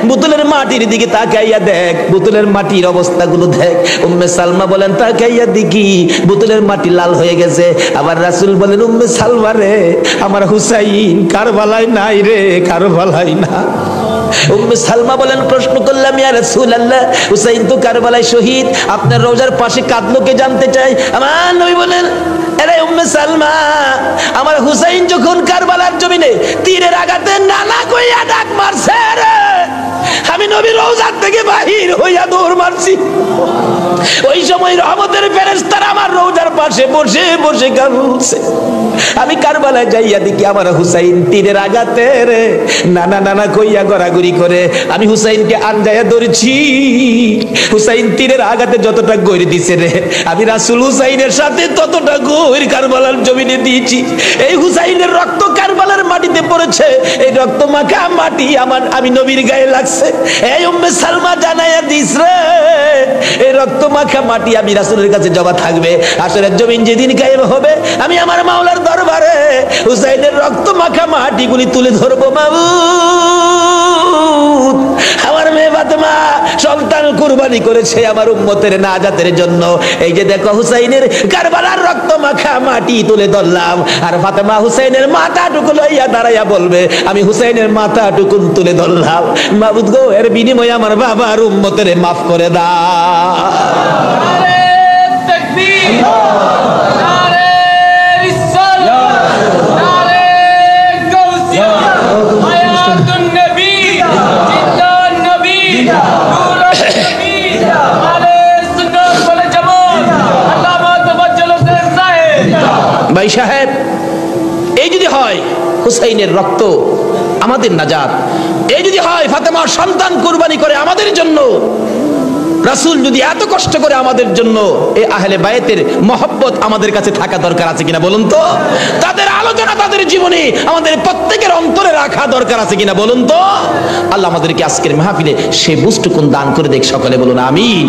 বোতলের মাটির দিকে তাকাইয়া দেখ, বোতলের মাটির অবস্থাগুলো দেখ। উম্মে সালমা বলেন তাকাইয়া দেখি বোতলের মাটি লাল হয়ে গেছে। আবার রাসূল বলেন উম্মে সালমা রে আমার হুসাইন কারবালায় নাই রে, কারবালায় না। উম্মে সালমা বলেন প্রশ্ন করলাম ইয়া রাসূলুল্লাহ হুসাইন তো কারবালায় শহীদ, আপনার রওজার পাশে কাঁদলো কে জানতে চাই। আমার নবী বলেন আরে উম্মে সালমা আমার হুসাইন যখন কারবালার জমিনে তীরের আঘাতে নানা কইয়া ডাক মারছে রে, আমি নবী রওজার থেকে বাহির হইয়া দৌড় মারছি। ওই সময় রহমতের ফেরেশতারা আমার রওজার পাশে বসে বসে কাঁদছে। আমি কারবালায় যাইয়া দেখি আমার হুসাইন তীরের আঘাতে রে নানা নানা কইয়া গড়াগড়ি করে আমি হুসাইনকে আনজায়া ধরেছি। হুসাইন তীরের আঘাতে যতটা গইর দিছে রে আমি রাসূল হুসাইনের সাথে ততটা গইর কারবালার জমিনে দিয়েছি। এই হুসাইনের রক্ত কারবালার মাটিতে পড়েছে, এই রক্ত মাখা মাটি আমি নবীর গায়ে লাগছে। এই উম্মে সালমা জানাইয়া দিস রে এই রক্ত মাখা মাটি আমি রাসূলের কাছে জমা থাকবে। আসরের জমিন যেদিন কায়েম হবে আমি আমার মাওলার দরবারে হুসাইনের রক্ত মাখা মাটিগুলি তুলে ধরবো। মাবুদ আমার মেয়ে ফাতেমা সন্তান কুরবানি করেছে আমার উম্মতের নাজাতের জন্য। এই যে দেখো হুসাইনের কারবালার রক্ত মাখা মাটি তুলে ধরলাম, আর ফাতেমা হুসাইনের মাথাটুকু লইয়া দাঁড়াইয়া বলবে আমি হুসাইনের মাথাটুকু তুলে ধরলাম। মাবুদ গো এর বিনিময়ে আমার বাবার উম্মতের মাফ করে দাও। নারে তাকবীর, নারে রিসালাত, নারে গাউসিয়া, হায়াতুন নবী, জিন্দান নবী, নূরুন নবী, আলে সুন্নাত ওয়াল জামাত, আল্লামা তাওয়াজ্জুল হোসেন সাহেব। ভাই সাহেব এই যদি হয় হুসাইনের রক্ত আমাদের নাজাত, এই যদি হয় ফাতেমার সন্তান কুরবানি করে আমাদের জন্য, রাসূল যদি এত কষ্ট করে আমাদের জন্য, এই আহলে বায়তের মহব্বত আমাদের কাছে থাকা দরকার আছে কিনা বলুন তো? তাদের আলোচনা তাদের জীবনে আমাদের প্রত্যেকের অন্তরে রাখা দরকার আছে কিনা বলুন তো? আল্লাহ আমাদেরকে আজকের মাহফিলে সে বুঝটুকুন দান করে দেখ, সকলে বলুন আমিন।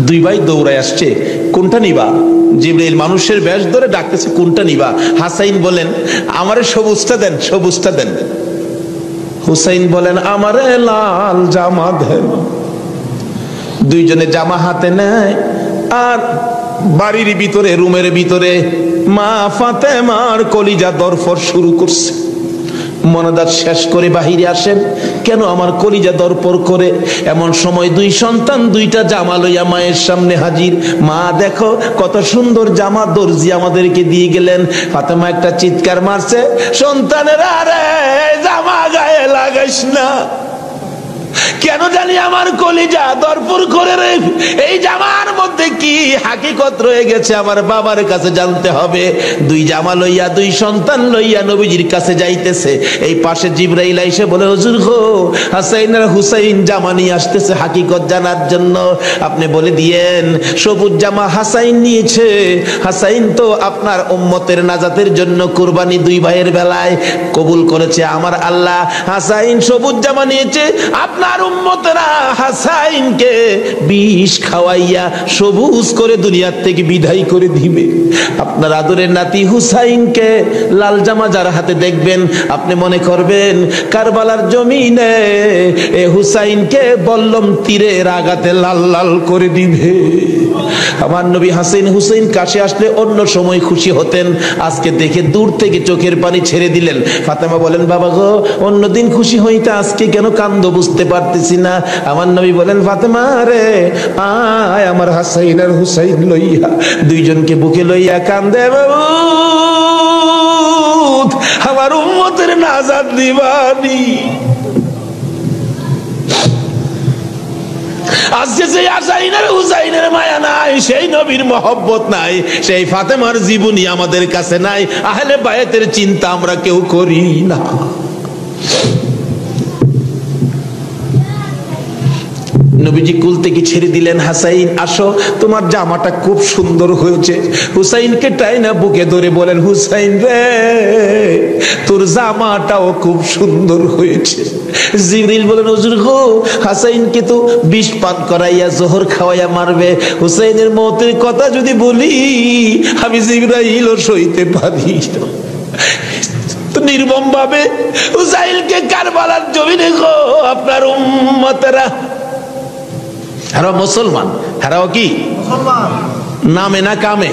2 ভাই দৌড়ায় আসছে, কোনটা নিবা? জিবরাইল মানুষের বেশ ধরে ডাকতেছে কোনটা নিবা? হাসাইন বলেন আমারে সবুজটা দেন, সবুজটা দেন। হুসাইন বলেন আমারে লাল জামা দেন। দুইজনে জামা হাতে নেয় আর বাড়ির ভিতরে রুমের ভিতরে মা ফাতেমার কলিজা দরফর শুরু করছে। মনাদাত শেষ করে বাহিরে আসেন, কেন আমার কলিজা দরপর করে? এমন সময় 2 সন্তান 2টা জামা লইয়া মায়ের সামনে হাজির। মা দেখো কত সুন্দর জামা দর্জি আমাদেরকে দিয়ে গেলেন। ফাতেমা একটা চিৎকার মারছে, সন্তানেরা রে জামা গায়ে লাগাইস না, কেন জানি আমার কলিজা দরপুর করে রে, এই জামার মধ্যে কি হাকিকত রয়ে গেছে আমার বাবার কাছে জানতে হবে। দুই জামা লইয়া, দুই সন্তান লইয়া নবীজির কাছে যাইতেছে। এই পাশে জিবরাইল আইসে বলে, হুজুর গো, হাসাইন আর হুসাইন জামা নিয়ে আসতেছে হাকিকত জানার জন্য, আপনি বলে দিয়েন সবুজ জামা হাসাইন নিয়েছে। হাসাইন তো আপনার উম্মতের নাজাতের জন্য কুরবানি দুই ভাইয়ের বেলায় কবুল করেছে আমার আল্লাহ। হাসাইন সবুজ জামা নিয়েছে, আপনার উম্মতেরা হাসাইনকে বিষ খাওয়াইয়া সবুজ করে দুনিয়ার থেকে বিদায় করে দিবে। আপনার আদরের নাতি হুসাইনকে লাল জামা যার হাতে দেখবেন, আপনি মনে করবেন কারবালার জমিনে এ হুসাইনকে বল্লম তীরের আঘাতে লাল লাল করে দিবে। আমার নবী হাসাইন হুসাইন কাছে আসলে অন্য সময় খুশি হতেন, আজকে দেখে দূর থেকে চোখের পানি ছেড়ে দিলেন। ফাতেমা বলেন, বাবা গো, অন্যদিন খুশি হইতে আজকে কেন কান্দো বুঝতে পারতেছি না। আমার নবী বলেন, ফাতেমা রে আয় আমার হাসাইন আর হুসাইন লইয়া, দুইজনকে বুকে লইয়া কান্দে বাবু, আমার উম্মতের নাজাত দিবানি। আজকে সেই হাসাইনের হুসাইনের মায়া নাই, সেই নবীর মহব্বত নাই, সেই ফাতেমার জীবনী আমাদের কাছে নাই, আহলে বায়াতের চিন্তা আমরা কেউ করি না। নবীজি কুল থেকে ছেড়ে দিলেন, হাসাইন আসো, তোমার জামাটা খুব সুন্দর হয়েছে। হুসাইনকে টাইনা বুকে ধরে বলেন, হুসাইন রে তোর জামাটাও খুব সুন্দর হয়েছে। জিবরিল বলেন, হুজুর গো, হাসাইনকে তো বিষ পান করাইয়া জোহর খাওয়াইয়া মারবে, হুসাইনের মতের কথা যদি বলি আমি জিবরাইল সইতে পারি না। তো নির্মম ভাবে হুসাইনকে কারবালার জমিনে গো আপনার উম্মতেরা, হারা মুসলমান, হারাও কি নামে না কামে,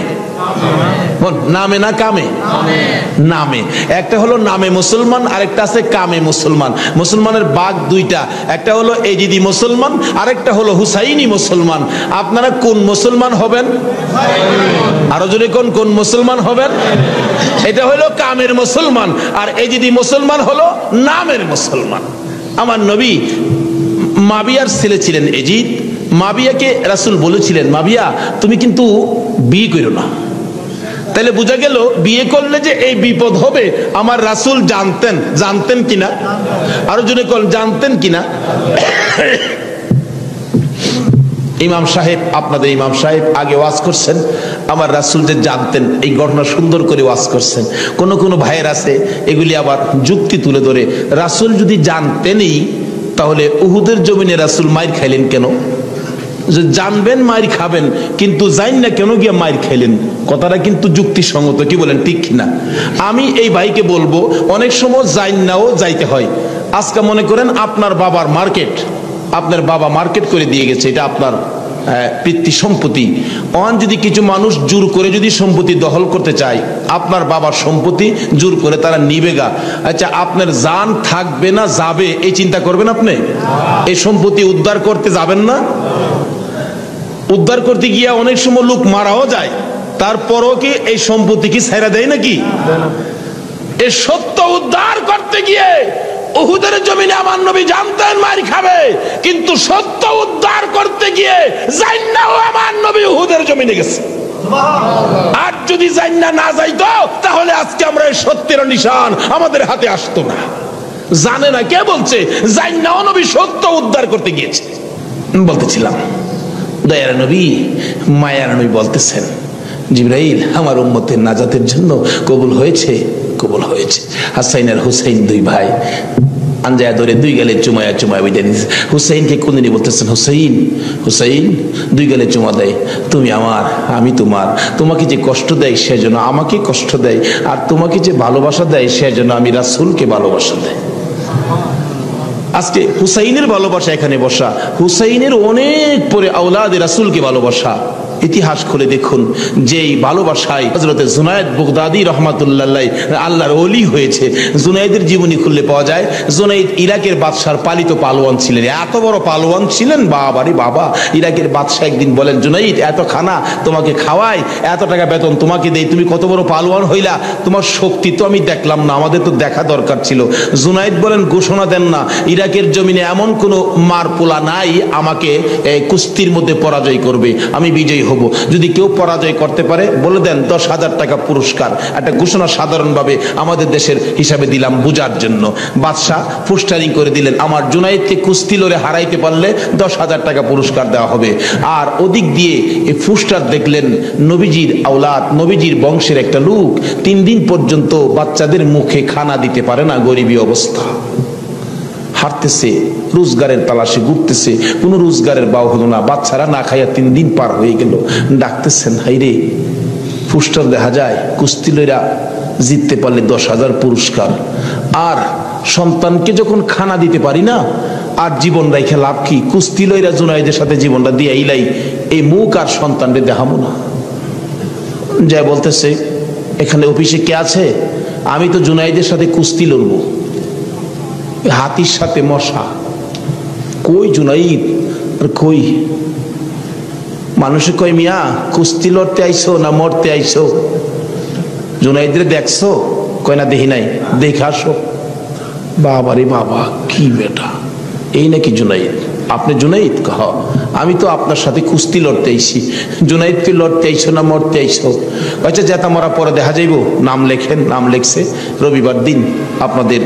নামে না কামে, নামে। একটা হলো নামে মুসলমান, আরেকটা আছে কামে মুসলমান। মুসলমানের ভাগ দুইটা, একটা হলো এজিদি মুসলমান, আরেকটা হলো হুসাইনি মুসলমান। আপনারা কোন মুসলমান হবেন? আরো জোরে কোন কোন মুসলমান হবেন? এটা হলো কামের মুসলমান, আর এজিদি মুসলমান হলো নামের মুসলমান। আমার নবী মাবিয়ার ছেলে ছিলেন এজিদ। মাবিয়াকে রাসূল বলেছিলেন, মাবিয়া তুমি কিন্তু বিয়ে করো না। তাহলে বোঝা গেল বিয়ে করলে যে এই বিপদ হবে আমার রাসূল জানতেন। জানতেন কিনা? আরো জোরে কোন জানতেন কিনা? ইমাম সাহেব, আপনাদের ইমাম সাহেব আগে ওয়াজ করছেন, আমার রাসূল যে জানতেন এই ঘটনা সুন্দর করে ওয়াজ করছেন। কোন কোন ভাইয়ের আছে এগুলি আবার যুক্তি তুলে ধরে, রাসূল যদি জানতেনই তাহলে উহুদের জমিনে রাসূল মাইর খাইলেন কেন? যে জানবেন মাইর খাবেন, কিন্তু জান না কেন গিয়ে মাইর খাইলেন? কথাটা কিন্তু যুক্তিসঙ্গত, কি বলেন ঠিক কিনা? আমি এই ভাইকে বলবো, অনেক সময় জান নাও যাইতে হয়। আজকে মনে করেন আপনার বাবার মার্কেট, আপনার বাবা মার্কেট করে দিয়ে গেছে, এটা আপনার পিতৃ সম্পত্তি। অন যদি কিছু মানুষ জোর করে যদি সম্পত্তি দখল করতে চায়, আপনার বাবার সম্পত্তি জোর করে তারা নিবে গা, আচ্ছা আপনার জান থাকবে না যাবে এই চিন্তা করবেন আপনি? এই সম্পত্তি উদ্ধার করতে যাবেন না? উদ্ধার করতে গিয়ে অনেক সময় লোক মারাও যায়, তারপরও কি এই সম্পত্তি কি ছেড়ে দেয় নাকি? এই সত্য উদ্ধার করতে গিয়ে উহুদের জমিনে আমার নবী জানতেন মার খাবে, কিন্তু সত্য উদ্ধার করতে গিয়ে জান্নাও আমার নবী উহুদের জমিনে গেছে। আর যদি জান্না না যাইতো তাহলে আজকে আমরা এই সত্যের নিশান আমাদের হাতে আসতো না। জানে না কে বলছে? জান্নাও নবী সত্য উদ্ধার করতে গিয়েছে। বলতেছিলাম দয়ার নবী, মায়ার নবী বলতেছেন, জিবরাইল আমার উম্মতের নাজাতের জন্য কবুল হয়েছে, কবুল হয়েছে। হাসাইন আর হুসাইন দুই ভাই আঞ্জায়া ধরে দুই গালে চুমায়া চুমায়া বিদায় দিয়েছে। হুসাইনকে কোনদিনই বলতেছেন, হুসাইন হুসাইন, দুই গালে চুমা দেয়, তুমি আমার আমি তোমার। তোমাকে যে কষ্ট দেয় সেজন্য আমাকে কষ্ট দেয়, আর তোমাকে যে ভালোবাসা দেয় সেজন্য আমি রাসূলকে ভালোবাসা দেয়। আজকে হুসাইনের ভালোবাসা এখানে বসা, হুসাইনের অনেক পরে আওলাদে রাসূলকে ভালোবাসা, ইতিহাস খুলে দেখুন, যেই ভালোবাসায় হযরতে জুনায়েদ বাগদাদী রাহমাতুল্লাহ আলাইহি আল্লাহর ওলি হয়েছে, জুনায়েদের জীবনী খুললে পাওয়া যায় জুনায়েদ ইরাকের বাদশার পালিত পালোয়ান ছিলেন। এত বড় পালোয়ান ছিলেন, বাবারে বাবা। ইরাকের বাদশা একদিন বলেন, জুনায়েদ এত খানা তোমাকে খাওয়াই, এত টাকা বেতন তোমাকে দেই, তুমি কত বড় পালোয়ান হইলা, তোমার শক্তি তো আমি দেখলাম না, আমাদের তো দেখা দরকার ছিল। জুনায়েদ বলেন, ঘোষণা দেন না, ইরাকের জমিনে এমন কোন মারপোলা নাই আমাকে কুস্তির মধ্যে পরাজয় করবে, আমি বিজয়ী হব। যদি কেউ পরাজয় করতে পারে বলে দেন 10,000 টাকা পুরস্কার। একটা ঘোষণা সাধারণভাবে আমাদের দেশের হিসাবে দিলাম বুঝার জন্য। বাদশাহ পোস্টারিং করে দিলেন, আমার জুনায়েদকে কুস্তি লড়ে হারাইতে পারলে 10,000 টাকা পুরস্কার দেওয়া হবে। আর ওদিক দিয়ে এই পোস্টার দেখলেন নবীজির আওলাদ, নবীজির বংশের একটা লোক 3 দিন পর্যন্ত বাচ্চাদের মুখে খানা দিতে পারে না, গরিবী অবস্থা, হাঁটতেছে, রোজগারের তালাশে ঘুরতেছে, কোনো রোজগারের বাও হলো না, বাচ্চারা না খাইয়া 3 দিন পার হয়ে গেল। ডাকতেছেন, হাইরে পোস্টার দেখা যায় কুস্তি লইরা জিততে পারলে 10,000 পুরস্কার, আর সন্তানকে যখন খানা দিতে পারি না, আর জীবন রাইখে লাভ কি? কুস্তি লইরা জুনায়েদের সাথে জীবনটা দিয়ে ইলাই, এই মুখ আর সন্তানকে দেখাবো না। যাই বলতেছে, এখানে অফিসে কে আছে? আমি তো জুনায়েদের সাথে কুস্তি লড়বো, হাতির সাথে মশা। কই জুনায়েদ? আর কই? মানুষে কই, মিয়া কুস্তি লড়তে আইছো না মরতে আইছো? জুনায়েদরে দেখছো? কয় না দেখি নাই। দেখে আসো। বাবারে বাবা, কি বেটা, এই নাকি জুনায়েদ? আপনি জুনায়েদ? কহ, আমি তো আপনার সাথে কুস্তি লড়তে আইছি। জুনায়েদকে লড়তে আইছো না মরতে আইছো? আচ্ছা যেটা মরা পরে দেখা যাইব, নাম লেখেন। নাম লেখছে। রবিবার দিন আপনাদের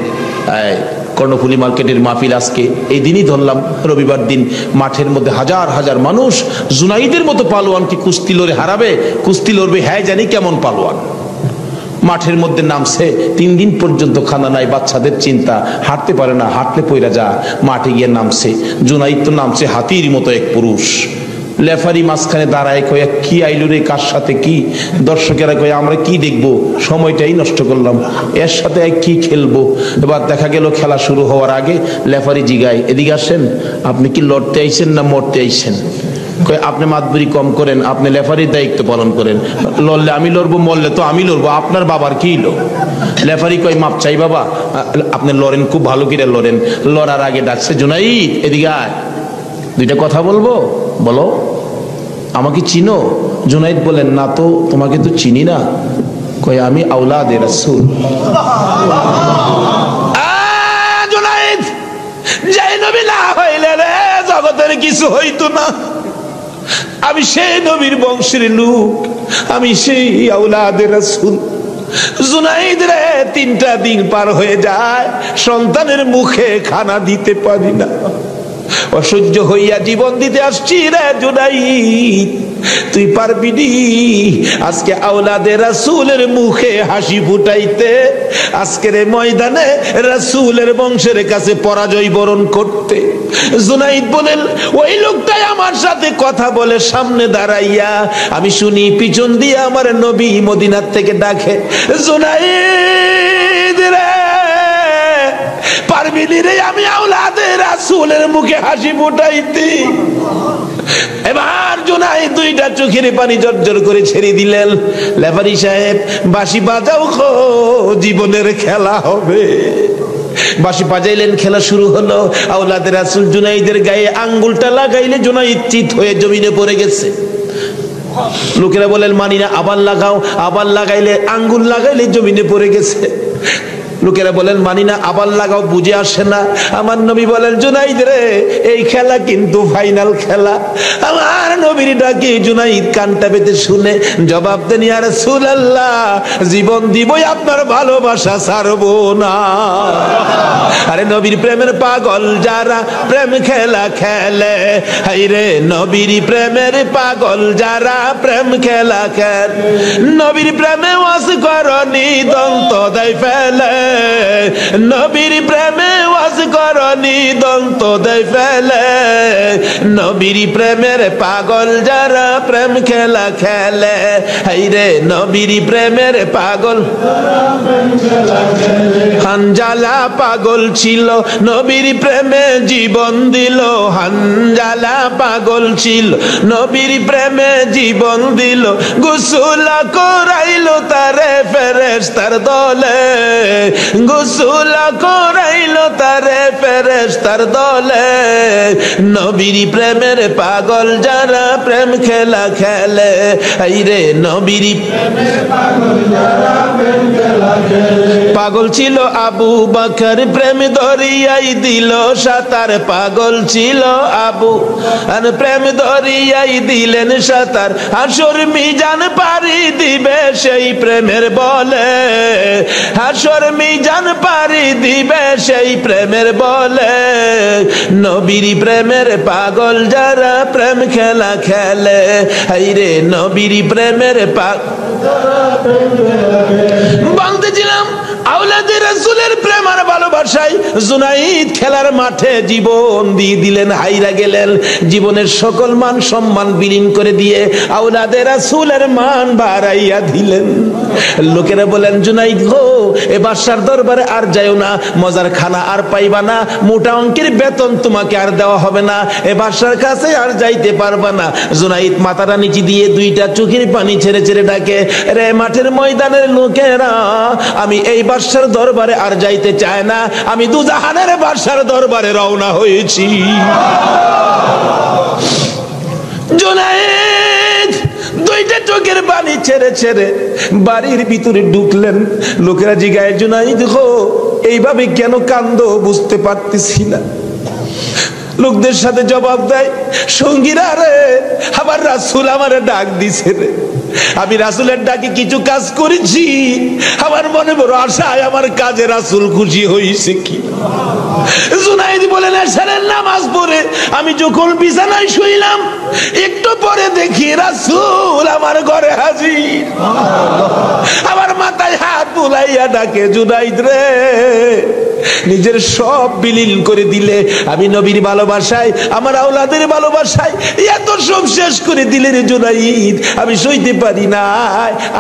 কর্ণফুলী মার্কেটের মাহফিল, আজকে এই দিনই ধরলাম রবিবার দিন, মাঠের মধ্যে হাজার হাজার মানুষ জুনায়েদের মতো পালোয়ানকে কুস্তি লড়ে হারাবে, কুস্তি লড়বে। হ্যাঁ জানি কেমন পালোয়ান। মাঠের মধ্যে নামছে, 3 দিন পর্যন্ত খানা নাই, বাচ্চাদের চিন্তা, হাঁটতে পারে না, হাঁটলে পয়রা যা। মাঠে গিয়ে নামছে, জুনায়েদ তো নামছে হাতির মতো এক পুরুষ। লেফারি মাঝখানে দাঁড়ায়, কয়ে কি আইলো রে, কার সাথে কি? দর্শকেরা কয়ে আমরা কি দেখবো, সময়টাই নষ্ট করলাম, এর সাথে কি খেলবো। এবার দেখা গেল খেলা শুরু হওয়ার আগে লেফারি জিগায়, এদিকে আসেন, আপনি কি লড়তে আইছেন না মরতে আইছেন? কয় আপনি মাতবুরি কম করেন, আপনি লেফারির দায়িত্ব পালন করেন। লড়লে আমি লড়বো, মরলে তো আমি লড়বো, আপনার বাবার কি লো? লেফারি কয় মাপ চাই বাবা, আপনি লড়েন, খুব ভালো করে লড়েন। লড়ার আগে ডাকছে, জুনায়েদ এদিকে আয়, 2টা কথা বলবো, বলো। আমাকে চিনো? জুনায়েদ বলেন, না তো, তোমাকে তো চিনি না। কয় আমি আওলাদে রাসূল। জুনায়েদ, যে নবী না হইলে রে জগতের কিছু হইতো না। আমি সেই নবীর বংশের লোক, আমি সেই আওলাদে রাসূল। জুনায়েদ রে 3টা দিন পার হয়ে যায়, সন্তানের মুখে খানা দিতে পারি না, অসহ্য হইয়া জীবন দিতে আসছি রে জুনায়েদ। তুই পারবি নি আজকে আওলাদে রাসূলের মুখে হাসি ফুটাইতে, আজকের ময়দানে রাসূলের বংশের কাছে পরাজয় বরণ করতে? জুনায়েদ বলেন, ওই লোকটাই আমার সাথে কথা বলে সামনে দাঁড়াইয়া, আমি শুনি পিছন দিয়ে আমার নবী মদিনার থেকে ডাকে, জুনায়েদ রে পারবি নি রে আমি আওলাদে রাসূলের মুখে হাসি ফুটাইতে? এবার জুনায়েদ 2টা চোখের পানি জর্জর করে ছেড়ে দিলেন। লেফারি সাহেব, বাঁশি বাজাও খো, জীবনের খেলা হবে। বাঁশি বাজাইলেন, খেলা শুরু হলো। আওলাদে রাসূল জুনায়েদের গায়ে আঙ্গুলটা লাগাইলে জুনায়েদ চিত হয়ে জমিনে পড়ে গেছে। লোকেরা বলেন মানি না, আবার লাগাও। আবার লাগাইলে, আঙ্গুল লাগাইলে জমিনে পড়ে গেছে। লোকেরা বলেন মানি না, আবার লাগাও, বুঝে আসে না। আমার নবী বলেন, জুনায়েদ রে এই খেলা কিন্তু ফাইনাল খেলা। আমার নবীর ডাকে জুনায়েদ কানটা পেতে শুনে জবাব দেন, ইয়া রাসূলুল্লাহ, জীবন দিবই, আপনার ভালোবাসা ছাড়বো না। আরে নবীর প্রেমের পাগল যারা প্রেম খেলা খেলে, হাইরে নবীর প্রেমের পাগল যারা প্রেম খেলা খেলে, নবীর প্রেমে ওয়াজ করনি দন্ত দেয় ফেলে, নবীর প্রেমে ওয়াজ করনি দন্ত দেয় ফেলে, নবীর প্রেমের পাগল যারা প্রেম খেলা খেলে, হাইরে নবীর প্রেমের পাগল। হানজালা পাগল ছিল নবীর প্রেমে জীবন দিল, হানজালা পাগল ছিল নবীর প্রেমে জীবন দিল। গোসল করাইল তারে ফেরেশতার দলে, গোসল করাইল তারে ফেরেশতার দলে। নবীর প্রেমের পাগল যারা প্রেম খেলা খেলে, আইরে নবীর প্রেমের পাগল যারা প্রেম খেলা খেলে। পাগল ছিল আবু বকর প্রেম দরিয়াই দিল সাঁতার, পাগল ছিল আবু আর প্রেম দরিয়াই দিলেন সাঁতার। হাসর মিজান পারি দিবে সেই প্রেমের বলে, হাসর মিজান পারি দিবে সেই প্রেমের বলে। নবীর প্রেমের পাগল যারা প্রেম খেলা খেলে, হাইরে নবীর প্রেমের পাগল। বলতেছিলাম আওলাদে রাসূলের প্রেম আর ভালোবাসায় জুনাইদ খেলার মাঠে জীবন দিয়ে দিলেন, হাইরা গেলেন। জীবনের সকল মান সম্মান বিলীন করে দিয়ে আওলাদে রাসূলের মান বাড়াইয়া দিলেন। লোকেরা বলেন জুনাইদ গো, এ বাদশার দরবারে আর যাইও না, মজার খানা আর পাইবা না, মোটা অঙ্কের বেতন তোমাকে আর দেওয়া হবে না, এ বাদশার কাছে আর যাইতে পারবা না। জুনাইদ মাথাটা নিচে দিয়ে দুইটা চোখের পানি ছেড়ে ছেড়ে ডাকে, রে মাঠের ময়দানের লোকেরা, আমি এই বাদশার দরবারে আর যাইতে চাই না, আমি দুজাহানের বাদশার দরবারে রওনা হয়েছি। জুনাইদ দুইটা চোখের পানি ছেড়ে ছেড়ে বাড়ির ভিতরে ঢুকলেন। লোকেরা জিগায়, জুনাইদ গো, এইভাবে কেন কান্দো বুঝতে পারতেছি না। লোকদের সাথে জবাব দেয়, সঙ্গীরা রে, আমার রাসূল আমারে ডাক দিছে রে, আমি রাসূলের ডাকে কিছু কাজ করেছি, আমার মনে বড় আশায় আমার কাজে রাসূল খুশি হয়েছে কি। জুনাইদ বলেন, এশারের নামাজ পড়ে আমি যখন বিছানায় শুইলাম, একটু পরে দেখি রাসূল আমার ঘরে হাজির। আমার মাথায় হাত বুলাইয়া ডাকে, জুনাইদ রে, নিজের সব বিলীন করে দিলে, আমি নবীর ভালোবাসায়, আমার আওলাদের ভালোবাসায় এত সব শেষ করে দিলে রে জুনাইদ, আমি সইতে পারি না।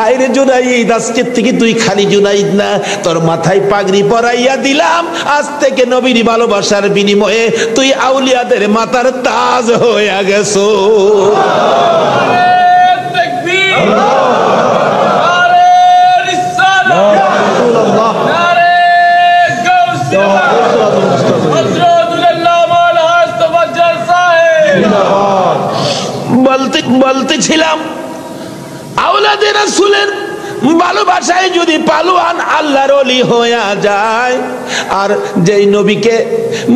আয় রে জুনাইদ, আজকের থেকে তুই খালি জুনাইদ না, তোর মাথায় পাগড়ি পরাইয়া দিলাম, আজ থেকে নবীর ভালোবাসার বিনিময়ে তুই আউলিয়াদের মাথার তাজ হয়ে গেছো। বলতেছিলাম আওলাদে রাসূলের ভালোবাসায় যদি পালোয়ান আল্লাহর ওলি হয়ে যায়, আর যেই নবীকে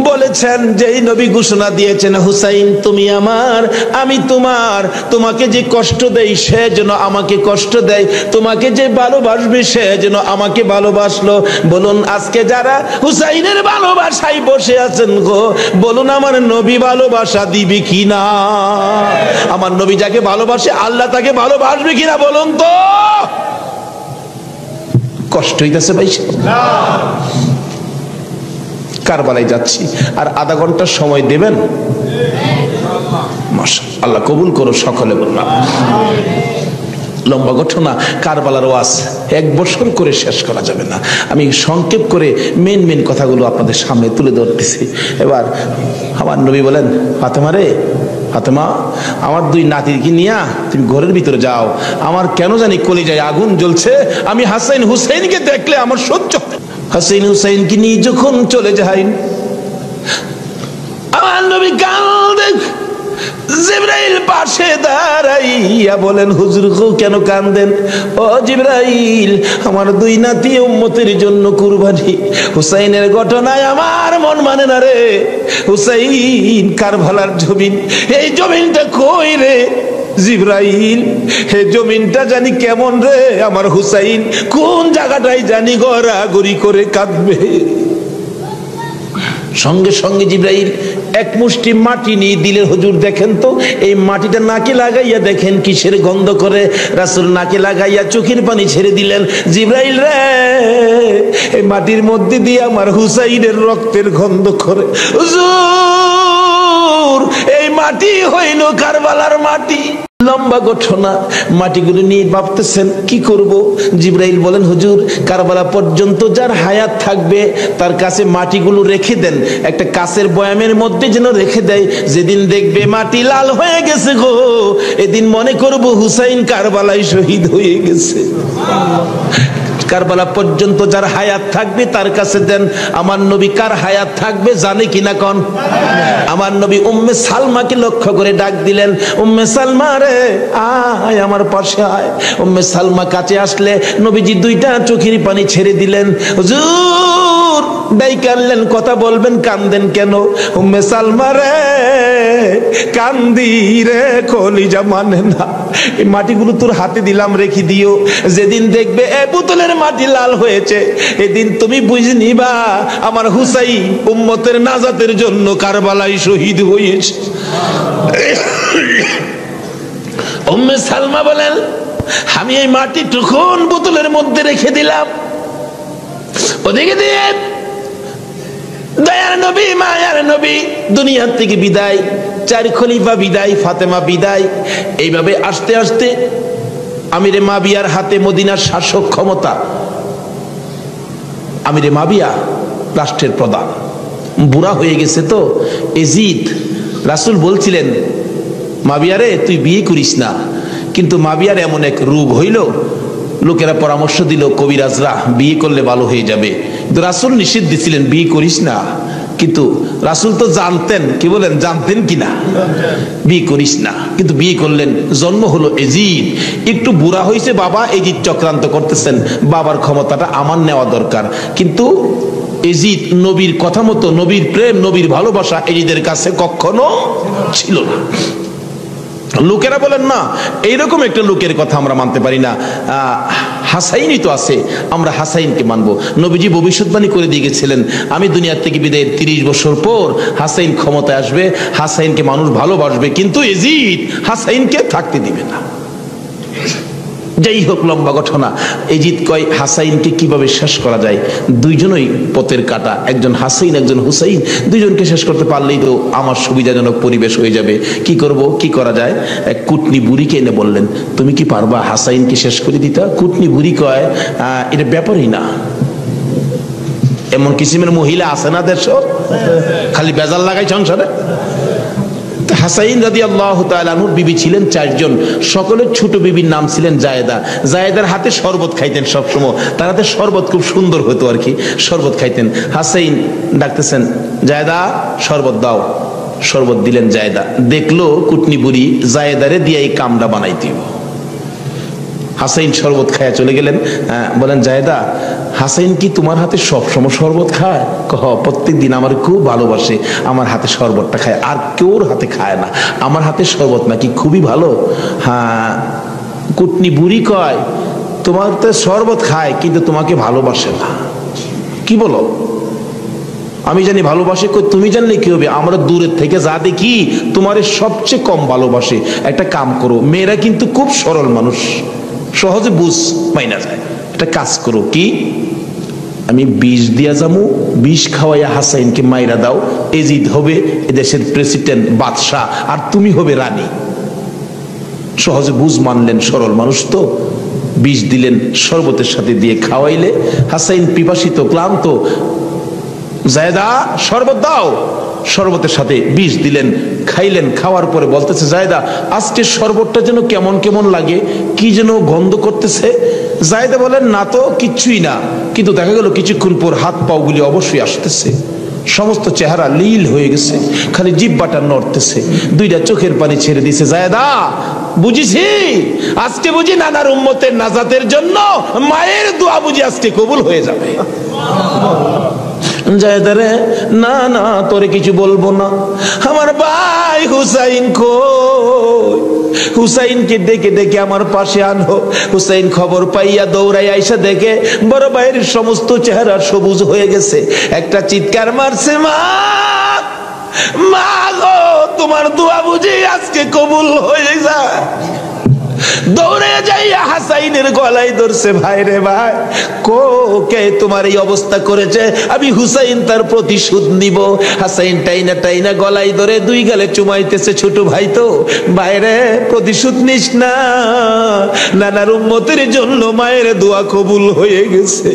বলেছেন, যেই নবী ঘোষণা দিয়েছেন, হুসাইন তুমি আমার, আমি তোমার, তোমাকে যে কষ্ট দেই সে যেন আমাকে কষ্ট দেয়, তোমাকে যে ভালোবাসবে সে যেন আমাকে ভালোবাসলো। বলুন আজকে যারা হুসাইনের ভালোবাসায় বসে আছেন গো, বলুন আমার নবী ভালোবাসা দিবে কিনা? আমার নবী যাকে ভালোবাসে আল্লাহ তাকে ভালোবাসবে কিনা বলুন তো? কষ্ট হইতেছে ভাই, কারবালায় যাচ্ছি, আর আধা ঘন্টা সময় দেবেন? আল্লাহ কবুল করো সকলে বললাম। লম্বা ঘটনা, কারবালার ওয়াজ 1 বছর করে শেষ করা যাবে না। আমি সংক্ষেপ করে মেন কথাগুলো আপনাদের সামনে তুলে ধরতেছি। এবার আমার নবী বলেন, ফাতেমা রে, ফাতেমা, আমার 2 নাতিকে নিয়া তুমি ঘরের ভিতরে যাও, আমার কেন জানি কলিজায় আগুন জ্বলছে, আমি হাসান হুসাইনকে দেখলে আমার সহ্য। হাসান হুসাইনকে নিয়ে যখন চলে যাই, আমার নবী কাঁদে। জিবরাইল পাশে দাঁড়াইয়া বলেন, হুজুর কেন কাঁদেন? ও জিবরাইল, আমার 2 নাতি উম্মতের জন্য কুরবানি, হুসাইনের ঘটনায় আমার মন মানে না রে। হুসাইন কারবালার জমিন, এই জমিনটা কই রে জিবরাইল? হে জমিনটা জানি কেমন রে, আমার হুসাইন কোন জায়গাটাই জানি গড়াগড়ি করে কাঁদবে। সঙ্গে সঙ্গে জিবরাইল 1 মুষ্টি মাটি নিয়ে দিলেন, হুজুর দেখেন তো, এই মাটিটা নাকে লাগাইয়া দেখেন কিসের গন্ধ করে। রাসূল নাকে লাগাইয়া চোখের পানি ছেড়ে দিলেন, জিবরাইল রে, এই মাটির মধ্যে দিয়ে আমার হুসাইনের রক্তের গন্ধ করে। হুজুর এই মাটি হইল কারবালার মাটি। লম্বা ঘটনা, মাটিগুলো নিয়ে ভাবতেছেন কি করব। জিবরাইল বলেন, হুজুর কারবালা পর্যন্ত যার হায়াত থাকবে তার কাছে মাটিগুলো রেখে দেন, একটা কাচের বয়ামের মধ্যে যেন রেখে দেয়। যেদিন দেখবে মাটি লাল হয়ে গেছে গো, এদিন মনে করব হুসাইন কারবালায় শহীদ হয়ে গেছে। কারবালা পর্যন্ত যার হায়াত থাকবে তার কাছে দেন। আমার নবী কার হায়াত থাকবে জানে কিনা কোন? আমার নবী উম্মে সালমাকে লক্ষ্য করে ডাক দিলেন, উম্মে সালমা রে আয় আমার পাশে আয়। উম্মে সালমা কাছে আসলে নবীজি দুইটা চোখের পানি ছেড়ে দিলেন। হুজুর ডাইকারলেন, কথা বলবেন, কান্দেন কেন? উম্মে সালমা রে কান্দি রে, কলিজা মানে না, এই মাটিগুলো তোর হাতে দিলাম, রেখে দিও। যেদিন দেখবে এ বোতলের মাটি লাল হয়েছে, এদিন তুমি বুঝে নিবা আমার হুসাইন উম্মতের নাজাতের জন্য কারবালায় শহীদ হয়েছে। উম্মে সালমা বলেন, আমি এই মাটি তখন বোতলের মধ্যে রেখে দিলাম। ওদিকে দিয়ে দয়ার নবী মায়ার নবী দুনিয়ার থেকে বিদায়, চার খলিফা বিদায়, ফাতেমা বিদায়। এইভাবে আস্তে আস্তে আমিরে মাবিয়ার হাতে মদিনার শাসক ক্ষমতা। আমিরে মাবিয়া রাষ্ট্রের প্রধান, বুড়া হয়ে গেছে তো এজিদ। রাসূল বলছিলেন, মাবিয়ারে তুই বিয়ে করিস না, কিন্তু মাবিয়ার এমন এক রোগ হইল, লোকেরা পরামর্শ দিল কবিরাজরা বিয়ে করলে ভালো হয়ে যাবে, কিন্তু রাসূল নিষেধ দিছিলেন বিয়ে করিস না। কিন্তু রাসূল তো জানতেন, কি বলেন, জানতেন কিনা, বিয়ে করিস না, কিন্তু বিয়ে করলেন। জন্ম হলো এজিদ। একটু বুড়া হয়েছে বাবা, এজিদ চক্রান্ত করতেছেন, বাবার ক্ষমতাটা আমার নেওয়া দরকার। কিন্তু এজিদ নবীর কথা মতো, নবীর প্রেম, নবীর ভালোবাসা এজিদের কাছে কখনো ছিল না। লোকেরা বলেন না, এইরকম একটা লোকের কথা আমরা মানতে পারি না, হাসাইনই তো আছে, আমরা হাসাইনকে মানবো। নবীজি ভবিষ্যৎবাণী করে দিয়ে গেছিলেন, আমি দুনিয়ার থেকে বিদায়ের 30 বছর পর হাসাইন ক্ষমতায় আসবে, হাসাইনকে মানুষ ভালোবাসবে, কিন্তু এজিদ হাসাইনকে থাকতে দিবে না। যাই হোক, লম্বা ঘটনা। এজিদ কয় হাসাইনকে কিভাবে শেষ করা যায়, দুইজনই পথের কাটা, একজন হাসাইন একজন হুসাইন, দুইজনকে শেষ করতে পারলেই তো আমার সুবিধাজনক পরিবেশ হয়ে যাবে। কি করব, কি করা যায়? এক কুটনি বুড়িকে এনে বললেন, তুমি কি পারবা হাসাইনকে শেষ করে দিতা? কুটনি বুড়ি কয়, এটা ব্যাপারই না। এমন কিসিমের মহিলা আছে না দেশ, খালি বেজাল লাগাই সংসারে। হাসাইন রাদিয়াল্লাহু তাআলা আনহুর বিবি ছিলেন 4 জন, সকলের ছোট বিবির নাম ছিলেন জায়েদা। জায়েদার হাতে শরবত খাইতেন সবসময়, তার হাতে শরবত খুব সুন্দর হতো আর কি, শরবত খাইতেন। হাসাইন ডাকতেছেন, জায়েদা শরবত দাও। শরবত দিলেন জায়েদা। দেখলো কুটনি বুড়ি জায়েদারে দিয়ে এই কামড়া বানাইতে। হাসাইন শরবত খায়া চলে গেলেন। বলেন, জায়েদা হাসাইন কি তোমার হাতে সবসময় শরবত খায়? প্রত্যেক দিন আমার খুব ভালোবাসে, আমার হাতে শরবতটা খায়, আর কেউর হাতে খায় না, আমার হাতে শরবত নাকি খুবই ভালো। হ্যাঁ। কুটনি বুড়ি কয়, তোমার তো শরবত খায় কিন্তু তোমাকে ভালোবাসে না। কি বলো? আমি জানি ভালোবাসে, তুমি জানলে কি হবে, আমরা দূরের থেকে যা দেখি তোমার সবচেয়ে কম ভালোবাসে। একটা কাম করো, মেয়েরা কিন্তু খুব সরল মানুষ, সহজে বুঝ মাইনা যায়, একটা কাজ করো। কি? আমি বিষ দিয়া যামু, বিষ খাওয়াইয়া হাসাইনকে মাইরা দাও, এজিদ হবে এদেশের প্রেসিডেন্ট, বাদশাহ, আর তুমি হবে রানী। সহজে বুঝ মানলেন, সরল মানুষ তো। বিষ দিলেন, শরবতের সাথে দিয়ে খাওয়াইলে হাসাইন পিপাসিত, ক্লান্ত। জায়েদা শরবত দাও, শরবতের সাথে বিষ দিলেন, খাইলেন। খাওয়ার পরে বলতেছে, জায়েদা আজকে শরবতটা যেন কেমন কেমন লাগে, কি যেন গন্ধ করতেছে। জায়েদা বলেন, না তো কিচ্ছুই না, কিন্তু দেখা গেল কিছুক্ষণ পর হাত পাগুলি অবশ্যই আসতেছে, সমস্ত চেহারা লীল হয়ে গেছে, খালি জিহ্বাটা নড়তেছে, দুইটা চোখের পানি ছেড়ে দিছে। জায়েদা বুঝিছি, আজকে বুঝি নানার উম্মতের নাজাতের জন্য মায়ের দোয়া বুঝি আজকে কবুল হয়ে যাবে। জায়েদারে, না না তোরে কিছু বলবো না, আমার ভাই হুসাইন কই? হুসাইনকে ডেকে ডেকে আমার পাশে আনো। হুসাইন খবর পাইয়া দৌড়াই আইসা দেখে বড় ভাইয়ের সমস্ত চেহারা সবুজ হয়ে গেছে। একটা চিৎকার মারছে, মা মা গো, তোমার দোয়া বুঝি আজকে কবুল হয়ে যায়। দৌড়ে যাইয়া হাসাইন হুসাইনের গলায় ধরছে, ভাই রে ভাই, কে তোমার এই অবস্থা করেছে, আমি হুসাইন তার প্রতিশোধ নিব। হাসাইন টাইনা টাইনা গলায় ধরে দুই গালে চুমাইতেছে, ছোট ভাই তো, বাইরে প্রতিশোধ নিস না, নানার উম্মতের জন্য মায়ের দোয়া কবুল হয়ে গেছে।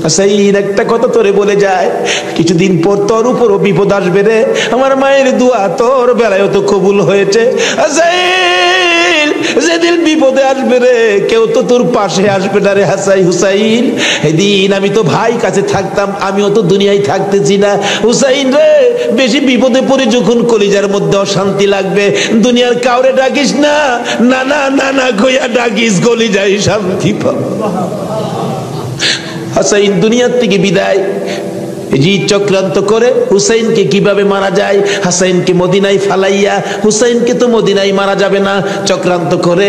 হাসাইন একটা কথা তোরে বলে যায়, কিছুদিন পর তোর উপরও বিপদ আসবে রে, আমার মায়ের দোয়া তোর বেলায় তো কবুল হয়েছে। হাসাইন যেদিন বিপদে আসবে রে, কেউ তো তোর পাশে আসবে না রে হুসাইন। এদিন আমি তো ভাই কাছে থাকতাম, আমিও তো দুনিয়ায় থাকতেছি না। হুসাইন রে, বেশি বিপদে পড়ে যখন কলিজার মধ্যে অশান্তি লাগবে, দুনিয়ার কাউরে ডাকিস না, নানা নানা কইয়া ডাকিস, কলিজায় শান্তি পাব। হাসাইন দুনিয়ার থেকে বিদায়, জিদ চক্রান্ত করে হুসাইনকে কিভাবে মারা যায়, হাসাইনকে মদিনায় ফালাইয়া, হুসাইনকে তো মদিনায় মারা যাবে না, চক্রান্ত করে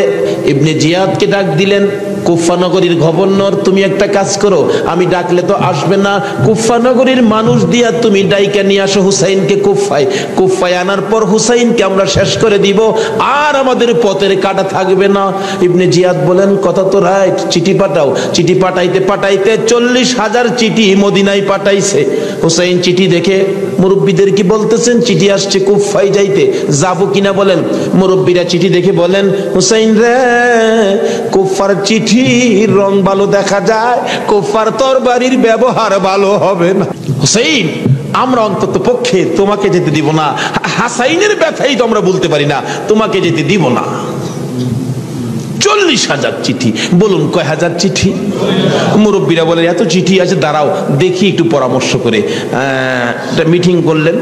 ইবনে জিয়াদকে ডাক দিলেন, কুফা নগরীর গভর্নর, তুমি একটা কাজ করো, আমি ডাকলে তো আসবে না, কুফা নগরীর মানুষ দিয়া তুমি ডাইকা নিয়ে আসো হুসাইনকে কুফায় আনার পর হুসাইনকে আমরা শেষ করে দিব, আর আমাদের পথের কাটা থাকবে না। ইবনে জিয়াদ বলেন, কথা তো রাইট, চিঠি পাঠাও। চিঠি পাঠাইতে পাঠাইতে 40,000 চিঠি মদিনায় পাঠাইছে। হুসাইন চিঠি দেখে মুরব্বীদের কি বলতেছেন, চিঠি আসছে কুফায় যাইতে, যাবো কিনা বলেন। মুরব্বীরা চিঠি দেখে বলেন, হুসাইন রে, কুফার চিঠির রং ভালো দেখা যায়, কুফার তরবারির ব্যবহার ভালো হবে না। হুসাইন, আমরা অন্তত পক্ষে তোমাকে যেতে দিব না, হাসাইনের ব্যথাই তো আমরা বলতে পারি না, তোমাকে যেতে দিব না। 40,000 চিঠি, বলুন কয় হাজার চিঠি? মুরব্বীরা বলে, এত চিঠি আছে, দাঁড়াও দেখি একটু পরামর্শ করে। একটা মিটিং করলেন,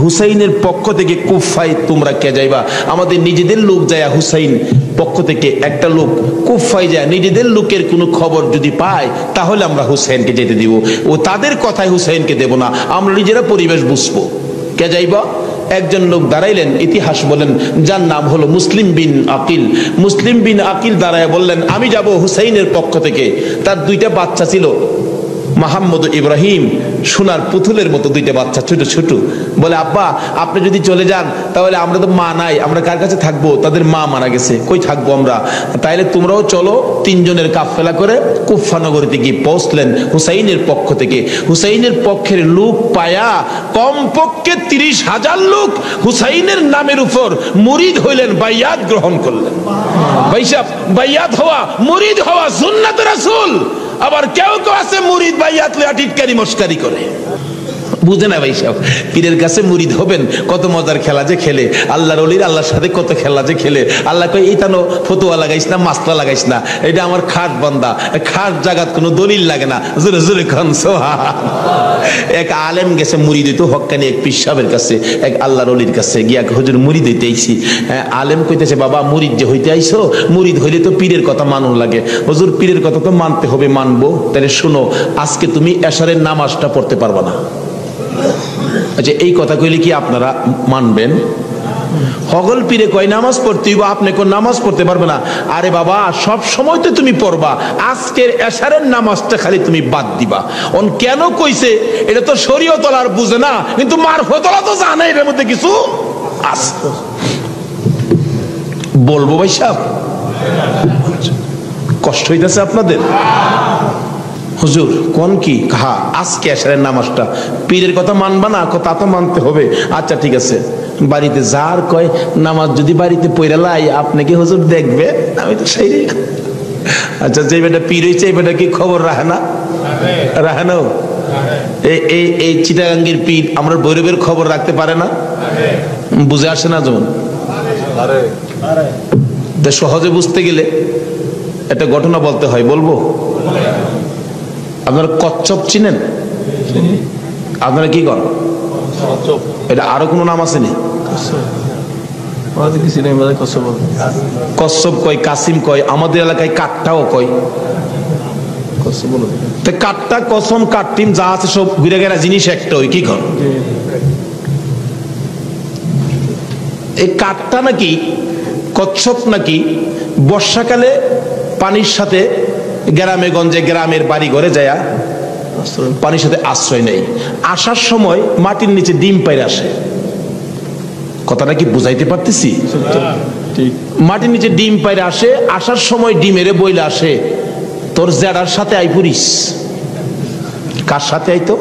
হুসাইনের পক্ষ থেকে কুফায় তোমরা কে যাইবা, আমাদের নিজেদের লোক যায়, হুসাইন পক্ষ থেকে একটা লোক কুফায় যায়, নিজেদের লোকের কোনো খবর যদি পায় তাহলে আমরা হুসাইনকে যেতে দিব, ও তাদের কথায় হুসাইনকে দেব না, আমরা নিজেরা পরিবেশ বুঝবো। কে যাইবা? একজন লোক দাঁড়াইলেন, ইতিহাস বলেন, যার নাম হলো মুসলিম বিন আকিল। মুসলিম বিন আকিল দাঁড়ায় বললেন, আমি যাব হুসাইনের পক্ষ থেকে। তার 2টা বাচ্চা ছিল, মোহাম্মদ ইব্রাহিম, সোনার পুতুলের মতো 2টা বাচ্চা, ছোট ছোট। বলে, আব্বা আপনি যদি চলে যান তাহলে আমরা তো মা নাই, আমরা কার কাছে থাকবো, তাদের মা মারা গেছে, কই থাকবো আমরা, তাইলে তোমরাও চলো। 3 জনের কাফেলা করে কুফা নগরীতে গিয়ে পৌঁছলেন হুসাইনের পক্ষ থেকে। হুসাইনের পক্ষের লোক পায়া কমপক্ষে 30,000 লোক হুসাইনের নামের উপর মুরিদ হইলেন, বাইয়াত গ্রহণ করলেন। ভাইসাব, বাইয়াত হওয়া, মুরিদ হওয়া সুন্নাত রাসূল। আবার কেউ কেউ আছে মুরিদ বাইয়াত লইয়া টিটকারি মস্কারি করে, বুঝে না ভাই সাহেব, পীরের কাছে মুরিদ হবেন, কত মজার খেলা যে খেলে, আল্লাহর ওলির আল্লাহর সাথে কত খেলা যে খেলে। আল্লাহ কই, এই তানো ফতোয়া লাগাইস না, মাসলা লাগাইস না, এটা আমার খাট বান্দা, খাট জাগাত কোনো দলিল লাগে না, জোরে জোরে খান সুবহান। এক আলেম গেছে মুরিদ হইতো, হক্কানি এক পীর সাহেবের কাছে, এক আল্লাহর ওলির কাছে গিয়া, হুজুর মুরিদ হইতে আইছি। আলেম কইতেছে, বাবা মুরিদ যে হইতে আইছো, মুরিদ হইলে তো পীরের কথা মানুন লাগে। হুজুর পীরের কথা তো মানতে হবে, মানবো, তাহলে শুনো, আজকে তুমি এশারের নামাজটা পড়তে পারবা না। আচ্ছা, এই কথা কইলে কি আপনারা মানবেন? হগল পীরে কয় নামাজ পড়তে হইব, আপনি কোন নামাজ পড়তে পারবে না। আরে বাবা, সব সময় তো তুমি পড়বা, আজকের এশারের নামাজটা খালি তুমি বাদ দিবা। অন কেন কইছে, এটা তো শরীয়ত আর বুঝে না, কিন্তু মারফতলা তো জানে এর মধ্যে কিছু আছে। বলবো ভাই সাহেব, কষ্ট হইতেছে আপনাদের? হুজুর কোন কি, হ্যাঁ আজকে এশারের নামাজটা, পীরের কথা মানবা না? তা তো মানতে হবে। আচ্ছা ঠিক আছে, বাড়িতে যার কয় নামাজ যদি বাড়িতে পড়ে লাই, আপনাকে হুজুর দেখবে, আমি তো সেই। আচ্ছা, যে বেটা পীর হইছে, এই বেটা কি খবর রাখে না? রাখে না? এই চিটাগাঙ্গের পীর আমরা ভৈরবের খবর রাখতে পারে না? বুঝে আসে না? যেমন সহজে বুঝতে গেলে একটা ঘটনা বলতে হয়, বলবো? আপনারা কচ্ছপ চিনেন? আপনারা কি করেন? এটা আরো কোনো নাম আছে নি? কচ্ছপ কয়, কাসিম কয়, আমাদের এলাকায় কাঠটাও কয়। কাঠটা, কসম, কাঠটিম যা আছে সব ঘুরে গেরা জিনিস একটা, ওই কি কর। এই কাঠটা নাকি, কচ্ছপ নাকি বর্ষাকালে পানির সাথে গ্রামে গঞ্জে, গ্রামের বাড়ি ঘরে যায় পানির সাথে আশ্রয় নেই, আসার সময় মাটির নিচে ডিম পাইরে আসে। কথাটা কি বুঝাইতে পারতেছি? মাটির নিচে ডিম পাইরে আসে, আসার সময় ডিমেরে বইলে আসে তোর জেডার সাথে আই পুরিস। কার সাথে আইতো?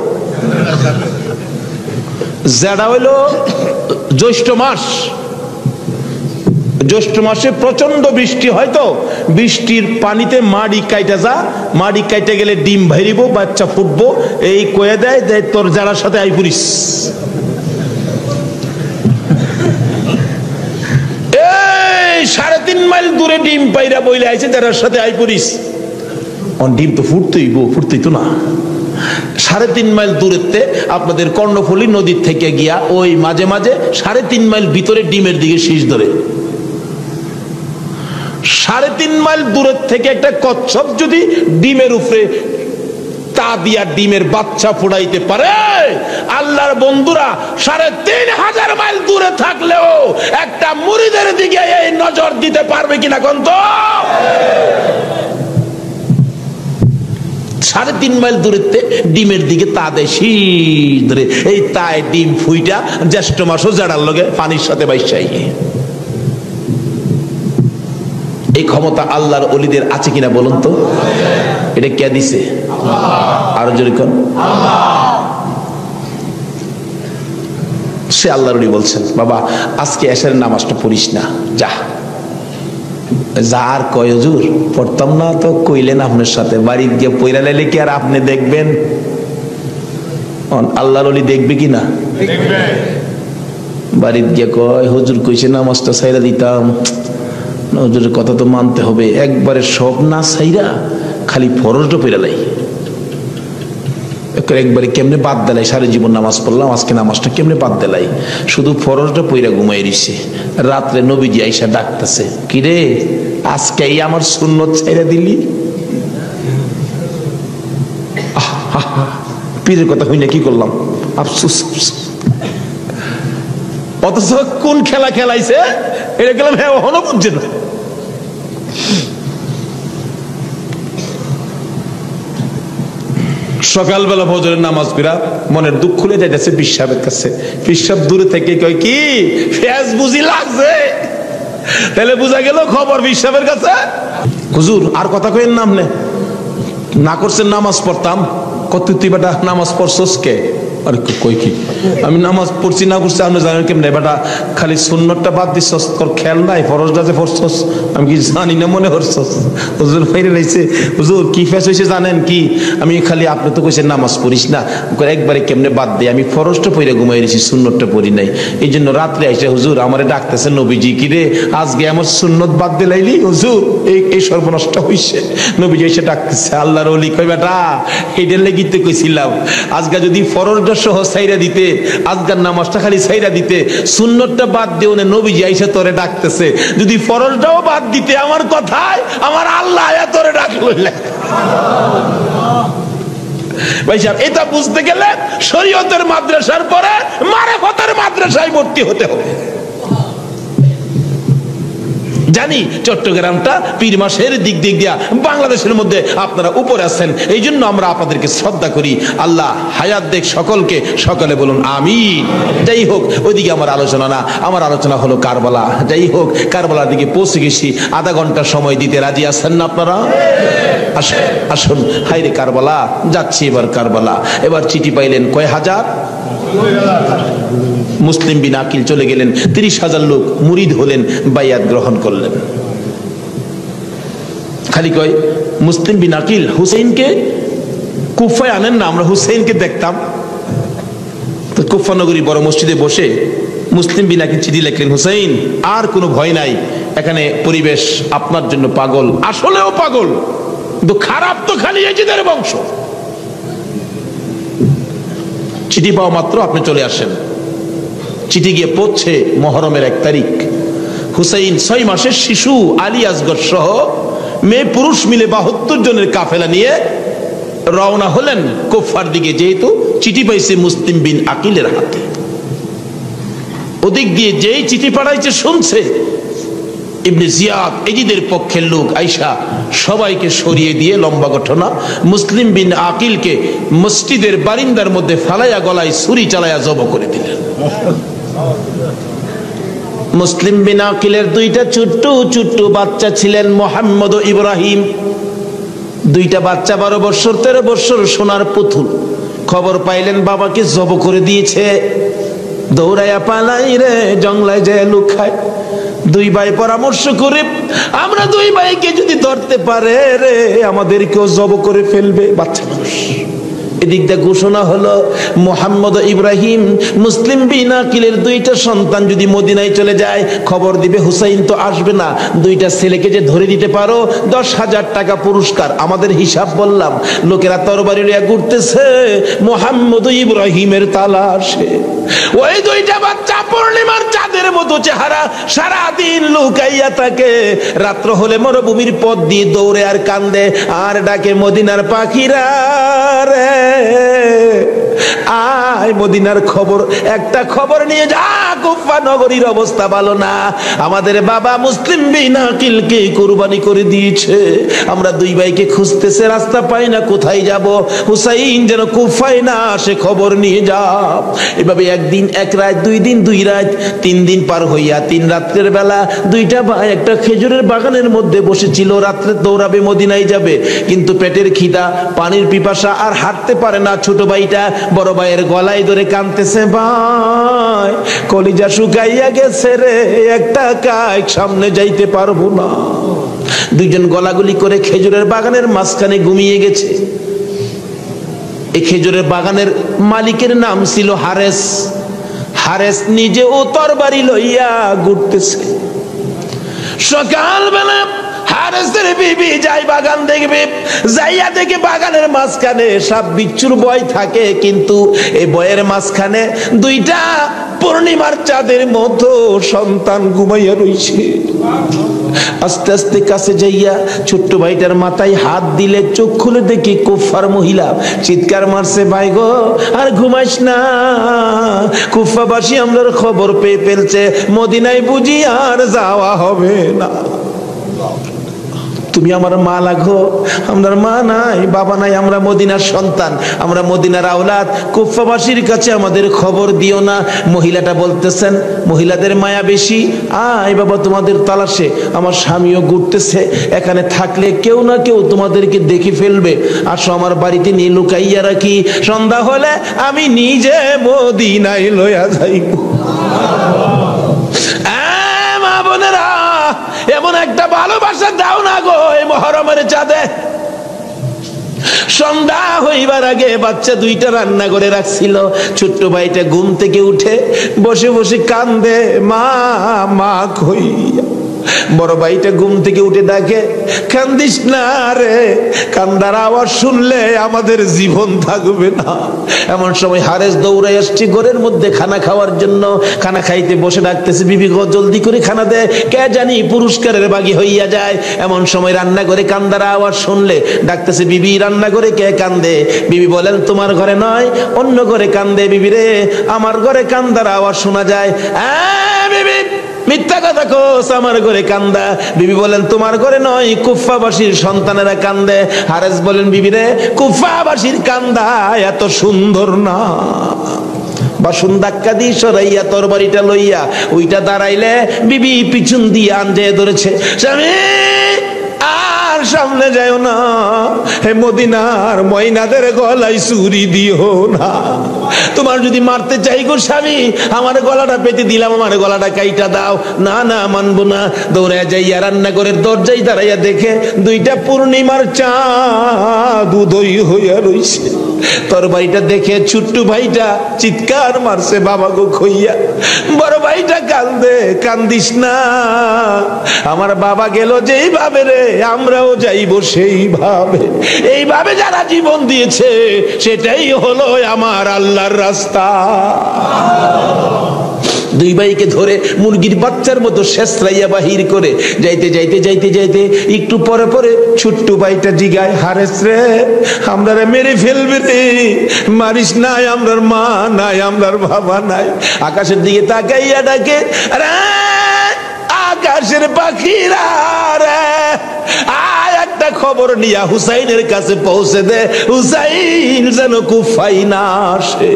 জেডা হইল জ্যৈষ্ঠ মাস। জ্যৈষ্ঠ মাসে প্রচন্ড বৃষ্টি হয়, তো বৃষ্টির পানিতে মাড়ি কাইটা যা, মাড়ি কাইটা গেলে ডিম ভাইরিব, বাচ্চা ফুটবো, এই কয়ে দেয় যে তোর জেডার সাথে আই পুরিস। 3.5 মাইল দূরে ডিম পাইরা বইলে আইছে জেডার সাথে আই পুরিস। ডিম তো ফুটতেই তো না। 3.5 মাইল দূরেতে আপনাদের কর্ণফুলী নদীর থেকে গিয়া ওই মাঝে মাঝে 3.5 মাইল ভিতরে ডিমের দিকে শীষ ধরে। 3.5 মাইল দূরের থেকে একটা কচ্ছপ যদি ডিমের উপরে তা দিয়া ডিমের বাচ্চা ফুটাইতে পারে, আল্লাহর বন্ধুরা 3,500 মাইল দূরে থাকলেও একটা মুরিদের দিকে এই নজর দিতে পারবে কিনা কোন তো? 3.5 মাইল দূরেতে ডিমের দিকে তা দেয় শীষ ধরে, এই তাই ডিম ফুইটা জ্যৈষ্ঠ মাসও জেডার লগে পানির সাথে বাইসাই। এই ক্ষমতা আল্লাহর ওলিদের আছে কিনা বলুন তো? এটা কে দিছে? আরো জোরে কোন? সে আল্লাহর ওলি বলছেন, বাবা আজকে এশারের নামাজটা পড়িস না, যা। যার কয় হুজুর পড়তাম না, তো কইলেন আপনার সাথে, বাড়ি গিয়ে পয়রা লাইলে কি আর আপনি দেখবেন? আল্লাহর ওলি দেখবে কি না? বাড়িতে গিয়ে কয় হুজুর কইছে নামাজটা ছাইরা দিতাম, হুজুরের কথা তো মানতে হবে, একবারে সব না ছাইরা খালি ফরজটা পয়রা লাই, একবারে কেমনে বাদ দিলাই, সারা জীবন নামাজ পড়লাম, আজকে নামাজটা কেমনে বাদ দিলাই, শুধু ফরজটা পইরা ঘুমাই রইছে। রাত্রে নবীজি আইসা ডাকতেছে, কিরে আজকে আমার সুন্নত ছাইরা দিলি? পীরের কথা হই না, কি করলাম, আফসোস। অথচ কোন খেলা খেলাইছে এটা গেলাম, হ্যাঁ এখনো বুঝছে না। সকালবেলা ফজরের নামাজ পড়া মনের দুঃখ খুলে যাইতেছে পিসাবের কাছে। পিসাব দূরে থেকে কয় কি ফেজ বুঝি লাগছে, তাহলে বুঝা গেল খবর পিসাবের কাছে। হুজুর আর কথা কইেন না, আপনি না করছেন নামাজ পড়তাম, কত তুই বেটা নামাজ পড়ছস কে? আরে কই কি আমি নামাজ পড়ছি না করছি আপনি জানেন কেমনে? বেটা খালি সুন্নতটা বাদ দিছস, তোর খেয়াল নাই ফরজটা যে পড়ছস, আমি কি জানি না মনে করছস? হুজুর বাইরে রইছে, হুজুর কি ফেস হইছে জানেন কি? আমি খালি আপনি তো কইছেন নামাজ পড়িস না, একবারে কেমনে বাদ দেই, আমি ফরজটা পড়ে ঘুমাই রইছি, সুন্নতটা পড়ি নাই, এই জন্য রাত্রে আইসা হুজুর আমারে ডাকতেছে নবীজি, কি রে আজকে আমার সুন্নত বাদ দিলাইলি হুজুর, এই সর্বনষ্ট হইছে। নবীজি এসে ডাকতেছে, আল্লাহর ওলি কই বেটা এইটার লাগি তো কইছিলাম, আজকে যদি ফরজটা সহ ছাইরা দিতে, আজকার নামাজটা খালি ছাইরা দিতে, সুন্নতটা বাদ দিও না, নবীজি আইসা তোরে ডাকতেছে, যদি ফরজটাও বাদ দিতে আমার কথায় আমার আল্লাহ আয়া তোরে ডাকলো। ভাই সাহেব এটা বুঝতে গেলে শরীয়তের মাদ্রাসার পরে মারেফতের মাদ্রাসায় ভর্তি হতে হবে। জানি চট্টগ্রামটা পীর মাসের দিক দিয়া বাংলাদেশের মধ্যে আপনারা উপরে আছেন, এই জন্য আমরা আপনাদেরকে শ্রদ্ধা করি। আল্লাহ হায়াত দেখ সকলকে, সকলে বলুন আমিন। যাই হোক ওইদিকে আমার আলোচনা না, আমার আলোচনা হলো কারবালা। যাই হোক কারবালার দিকে পৌঁছে গেছি, আধা ঘন্টা সময় দিতে রাজি আছেন না আপনারা? আসুন হাইরে কারবালা, যাচ্ছি এবার কারবালা। এবার চিঠি পাইলেন কয় হাজার? মুসলিম বিন আকিল চলে গেলেন, 30,000 লোক মুরিদ হলেন, বাইয়াত গ্রহণ করলেন। খালি কয় মুসলিম বিন আকিল হুসেইনকে কুফায় আনেন না, আমরা হুসেইনকে দেখতাম। তো কুফা নগরী বড় মসজিদে বসে মুসলিম বিন আকিল চিঠি লিখলেন, হুসেইন আর কোনো ভয় নাই, এখানে পরিবেশ আপনার জন্য পাগল, আসলেও পাগল, কিন্তু খারাপ তো খালি এজিদের বংশ। চিঠি পাওয়া মাত্র আপনি চলে আসেন। চিঠি গিয়ে পৌঁছে মহরমের 1 তারিখ। হুসাইন 6 মাসের শিশু আলী আসগর সহ মেয়ে পুরুষ মিলে 72 জনের কাফেলা নিয়ে রওনা হলেন কুফার দিকে, যেহেতু চিঠি পাইছে মুসলিম বিন আকিলের হাতে। ওদিক দিয়ে যেই চিঠি পাঠাইছে শুনছে ইবনে জিয়াদ এজিদের পক্ষের লোক আইসা সবাইকে সরিয়ে দিয়ে, লম্বা ঘটনা, মুসলিম বিন আকিলকে মসজিদের বারিন্দার মধ্যে ফালাইয়া গলায় ছুরি চালাইয়া জব করে দিলেন। মুসলিম বিন আকিলের দুইটা ছোট্ট ছোট্ট বাচ্চা ছিলেন, মোহাম্মদ ও ইব্রাহিম। দুইটা বাচ্চা 12 বছর 13 বছর, সোনার পুতুল। খবর পাইলেন বাবাকে জব করে দিয়েছে। দৌড়াইয়া পালাই রে, জঙ্গলায় যায় লুকায়। দুই ভাই পরামর্শ করে, আমরা দুই ভাইকে যদি ধরতে পারে রে, আমাদেরকেও জব করে ফেলবে, বাচ্চা মানুষ। এদিক দিয়ে ঘোষণা হলো, মোহাম্মদ ইব্রাহিম মুসলিম বিন আকিলের দুইটা সন্তান যদি মদিনায় চলে যায়, খবর দিবে হুসাইন তো আসবে না, দুইটা ছেলেকে যে ধরে দিতে পারো 10,000 টাকা পুরস্কার। আমাদের হিসাব বললাম, লোকেরা তরবারি নিয়ে ঘুরতেছে মোহাম্মদ ইব্রাহিমের তালাশে। ওই দুইটা বাচ্চা পূর্ণিমার চাঁদের মতো চেহারা, সারাদিন লুকাইয়া থাকে। রাত্র হলে মরুভূমির পথ দিয়ে দৌড়ে আর কান্দে আর ডাকে, মদিনার পাখিরা রে আয়, মদিনার খবর, একটা খবর নিয়ে যা, কুফা নগরীর অবস্থা ভালো না, আমাদের বাবা মুসলিম বিন আকিলকে কুরবানি করে দিয়েছে। আমরা দুই ভাইকে খুঁজতেছে, রাস্তা পাই না, কোথায় যাব? হুসাইন যেন কুফায় না আসে, খবর নিয়ে যাও। এভাবে একদিন এক রাত, 2 দিন 2 রাত, 3 দিন পার হইয়া 3 রাত্রের বেলা দুইটা ভাই একটা খেজুরের বাগানের মধ্যে বসেছিল। রাত্রে দৌড়াবে, মদিনায় যাবে, কিন্তু পেটের খিদা, পানির পিপাসা, আর হাঁটতে পারে না। ছোট ভাইটা বড় ভাইয়ের গলায় ধরে কাঁদতেছে, ভাই কলিজা শুকাইয়া গেছে রে, একটা কাজ সামনে যাইতে পারবো না। দুইজন গলাগুলি করে খেজুরের বাগানের মাঝখানে ঘুমিয়ে গেছে। এই খেজুরের বাগানের মালিকের নাম ছিল হারেস। হারেস নিজে ও তরবারি লইয়া ঘুরতেছে। সকালবেলা হারেসের বিবি যাই বাগান দেখবে, যাইয়া দেখে বাগানের মাঝখানে সাপ বিচ্ছুর ভয় থাকে, কিন্তু এই ভয়ের মাঝখানে দুইটা পূর্ণিমার চাঁদের মতো সন্তান ঘুমাইয়া রইছে। আস্তে আস্তে কাছে যাইয়া ছোট্ট ভাইটার মাথায় হাত দিলে, চোখ খুলে দেখি কুফার মহিলা। চিৎকার মারছে, ভাই গো আর ঘুমাইস না, কুফাবাসী আমরার খবর পেয়ে ফেলছে, মদিনায় বুঝি আর যাওয়া হবে না। তুমি আমার মা লাগো, আমার মা নাই, বাবা নাই, আমরা মদিনার সন্তান, আমরা মদিনার আওলাদ, কুফাবাসীর কাছে আমাদের খবর দিও না। মহিলাটা বলতেছেন, মহিলাদের মায়া বেশি, আয় বাবা তোমাদের তালাশে, আমার স্বামীও ঘুরতেছে, এখানে থাকলে কেউ না কেউ তোমাদেরকে দেখে ফেলবে, আসো আমার বাড়িতে নিয়ে লুকাইয়া রাখি, সন্ধ্যা হলে আমি নিজে মদিনায় লইয়া যাইব। মা বোনেরা, এমন একটা ভালোবাসা দাও না গো এই মুহররমের চাঁদে। সন্ধ্যা হইবার আগে বাচ্চা দুইটা রান্না করে রাখছিল। ছোট্ট ভাইটা ঘুম থেকে উঠে বসে বসে কান্দে, মা মা কইয়া। বড় ভাইটা ঘুম থেকে উঠে ডাকে, কান্দিস না রে, কান্দার আওয়াজ শুনলে আমাদের জীবন থাকবে না। এমন সময় হারেস দৌড়াই আসছে ঘরের মধ্যে খানা খাওয়ার জন্য। খানা খাইতে বসে ডাকতেছে, বিবি গো জলদি করে খানা দে, কে জানি পুরস্কারের বাগি হইয়া যায়। এমন সময় রান্না করে কান্দার আওয়াজ শুনলে ডাকতেছে, বিবি রান্না করে কে কান্দে? বিবি বলেন, তোমার ঘরে নয়, অন্য ঘরে কান্দে। বিবি রে, আমার ঘরে কান্দার আওয়াজ শোনা যায়। বিবি মিথ্যা কথা কোস, আমার ঘরে কান্দা। বিবি বলেন, তোমার ঘরে নয়, কুফাবাসীর সন্তানেরা কান্দে। হারেস বলেন, বিবি রে, কুফাবাসীর কান্দা এত সুন্দর না। বাসন ধাক্কা দিয়ে সরাইয়া তরবারিটা লইয়া ওইটা দাঁড়াইলে বিবি পিছন দিয়ে আঞ্জে ধরেছে, স্বামী আর সামনে যাও না, হে মদিনার ময়নাদের গলায় ছুরি দিও না। তোমার যদি মারতে চাই গো স্বামী, আমার গলাটা পেতে দিলাম, আমার গলাটা কাইটা দাও। না না, মানবো না। দৌড়ে যাইয়া রান্নাঘরের দরজায় দাঁড়াইয়া দেখে দুইটা পূর্ণিমার চাঁদ উদয় হইয়া রইছে। তরবারিটা দেখে ছোট্ট ভাইটা চিৎকার মারছে, বাবা গো খইয়া। বড় ভাইটা কান্দে, কান্দিস না, আমার বাবা গেল যেইভাবে রে, আমরাও যাইব সেইভাবে। এইভাবে যারা জীবন দিয়েছে সেটাই হলো আমার আল্লাহর রাস্তা। দুই ভাইকে ধরে মুরগির বাচ্চার মতো শেষরাইয়া বাহির করে যাইতে যাইতে যাইতে যাইতে একটু পরে পরে ছোট্ট ভাইটা জিগায়, হারেস রে, আমরা মেরে ফেলবে রে, মারিস নাই, আমরার মা নাই, আমরার বাবা নাই। আকাশের দিকে তাকাইয়া ডাকে, আরে আকাশের পাখিরা রে, আয় একটা খবর নিয়া হুসাইনের কাছে পৌঁছে দে, হুসাইন যেন কুফায় না আসে।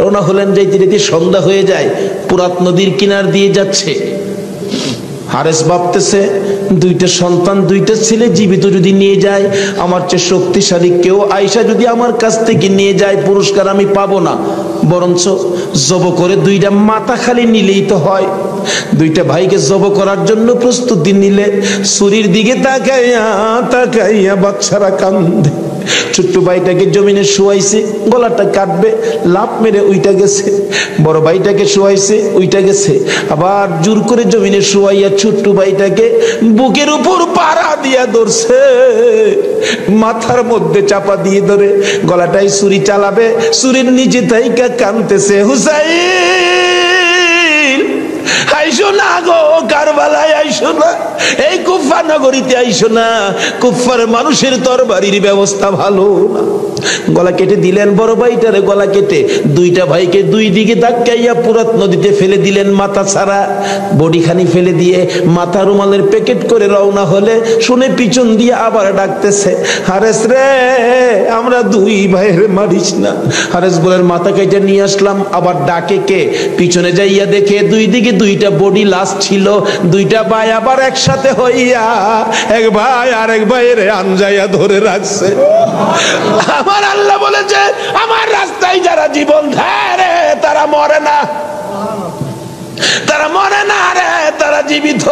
রওনা হলেন, যাইতে যাইতে সন্ধ্যা হয়ে যায়। পুরাত নদীর কিনার দিয়ে যাচ্ছে। হারেস ভাবতেছে দুইটা সন্তান, দুইটা ছেলে জীবিত যদি নিয়ে যায়, আমার চেয়ে শক্তিশালী কেউ আয়েশা যদি আমার কাছ থেকে নিয়ে যায়, পুরস্কার আমি পাবো না, বরঞ্চ জব করে দুইটা মাথা খালি নিলেই তো হয়। দুইটা ভাইকে জব করার জন্য প্রস্তুতি নিলে ছুরির দিকে তাকাইয়া তাকাইয়া বাচ্চারা কান্দে। ছোট্ট ভাইটাকে জমিনে শুয়াইছে, গলাটা কাটবে, লাফ মেরে উইটা গেছে। বড় ভাইটাকে শুয়াইছে, উইটা গেছে। আবার জোর করে জমিনে শুয়াইয়া ছোট্ট ভাইটাকে বুকের উপর পাড়া দিয়া ধরছে, মাথার মধ্যে চাপা দিয়ে ধরে গলাটায় ছুরি চালাবে, ছুরির নিচে তাইকা কাঁদতেছে, হুসাইন আইসো না গো, কারবালায় আইসো না, এই কুফা নগরীতে আইসো না, কুফার মানুষের তরবারির ব্যবস্থা ভালো না। গলা কেটে দিলেন বড় ভাইটারে, গলা কেটে দুইটা ভাইকে দুই দিকে ধাক্কাইয়া পুরাত নদীতে ফেলে দিলেন, মাথা ছাড়া বডিখানি ফেলে দিয়ে মাথা রুমালের প্যাকেট করে রওনা হলে শুনে পিছন দিয়ে আবার ডাকতেছে, হারেস রে আমরা দুই ভাইয়ের মারিস না। হারেস বলেন মাথা কেটে নিয়ে আসলাম। আবার ডাকে কে? পিছনে যাইয়া দেখে দুই দিকে দুইটা বডি লাশ ছিল। দুইটা ভাই আবার একসাথে হইয়া এক ভাই আরেক ভাইয়ের আনজাইয়া ধরে রাখছে। আমার আল্লাহ বলেছে আমার রাস্তায় যারা জীবন দেয় রে তারা মরে না, তারা মরে না রে, তারা জীবিত।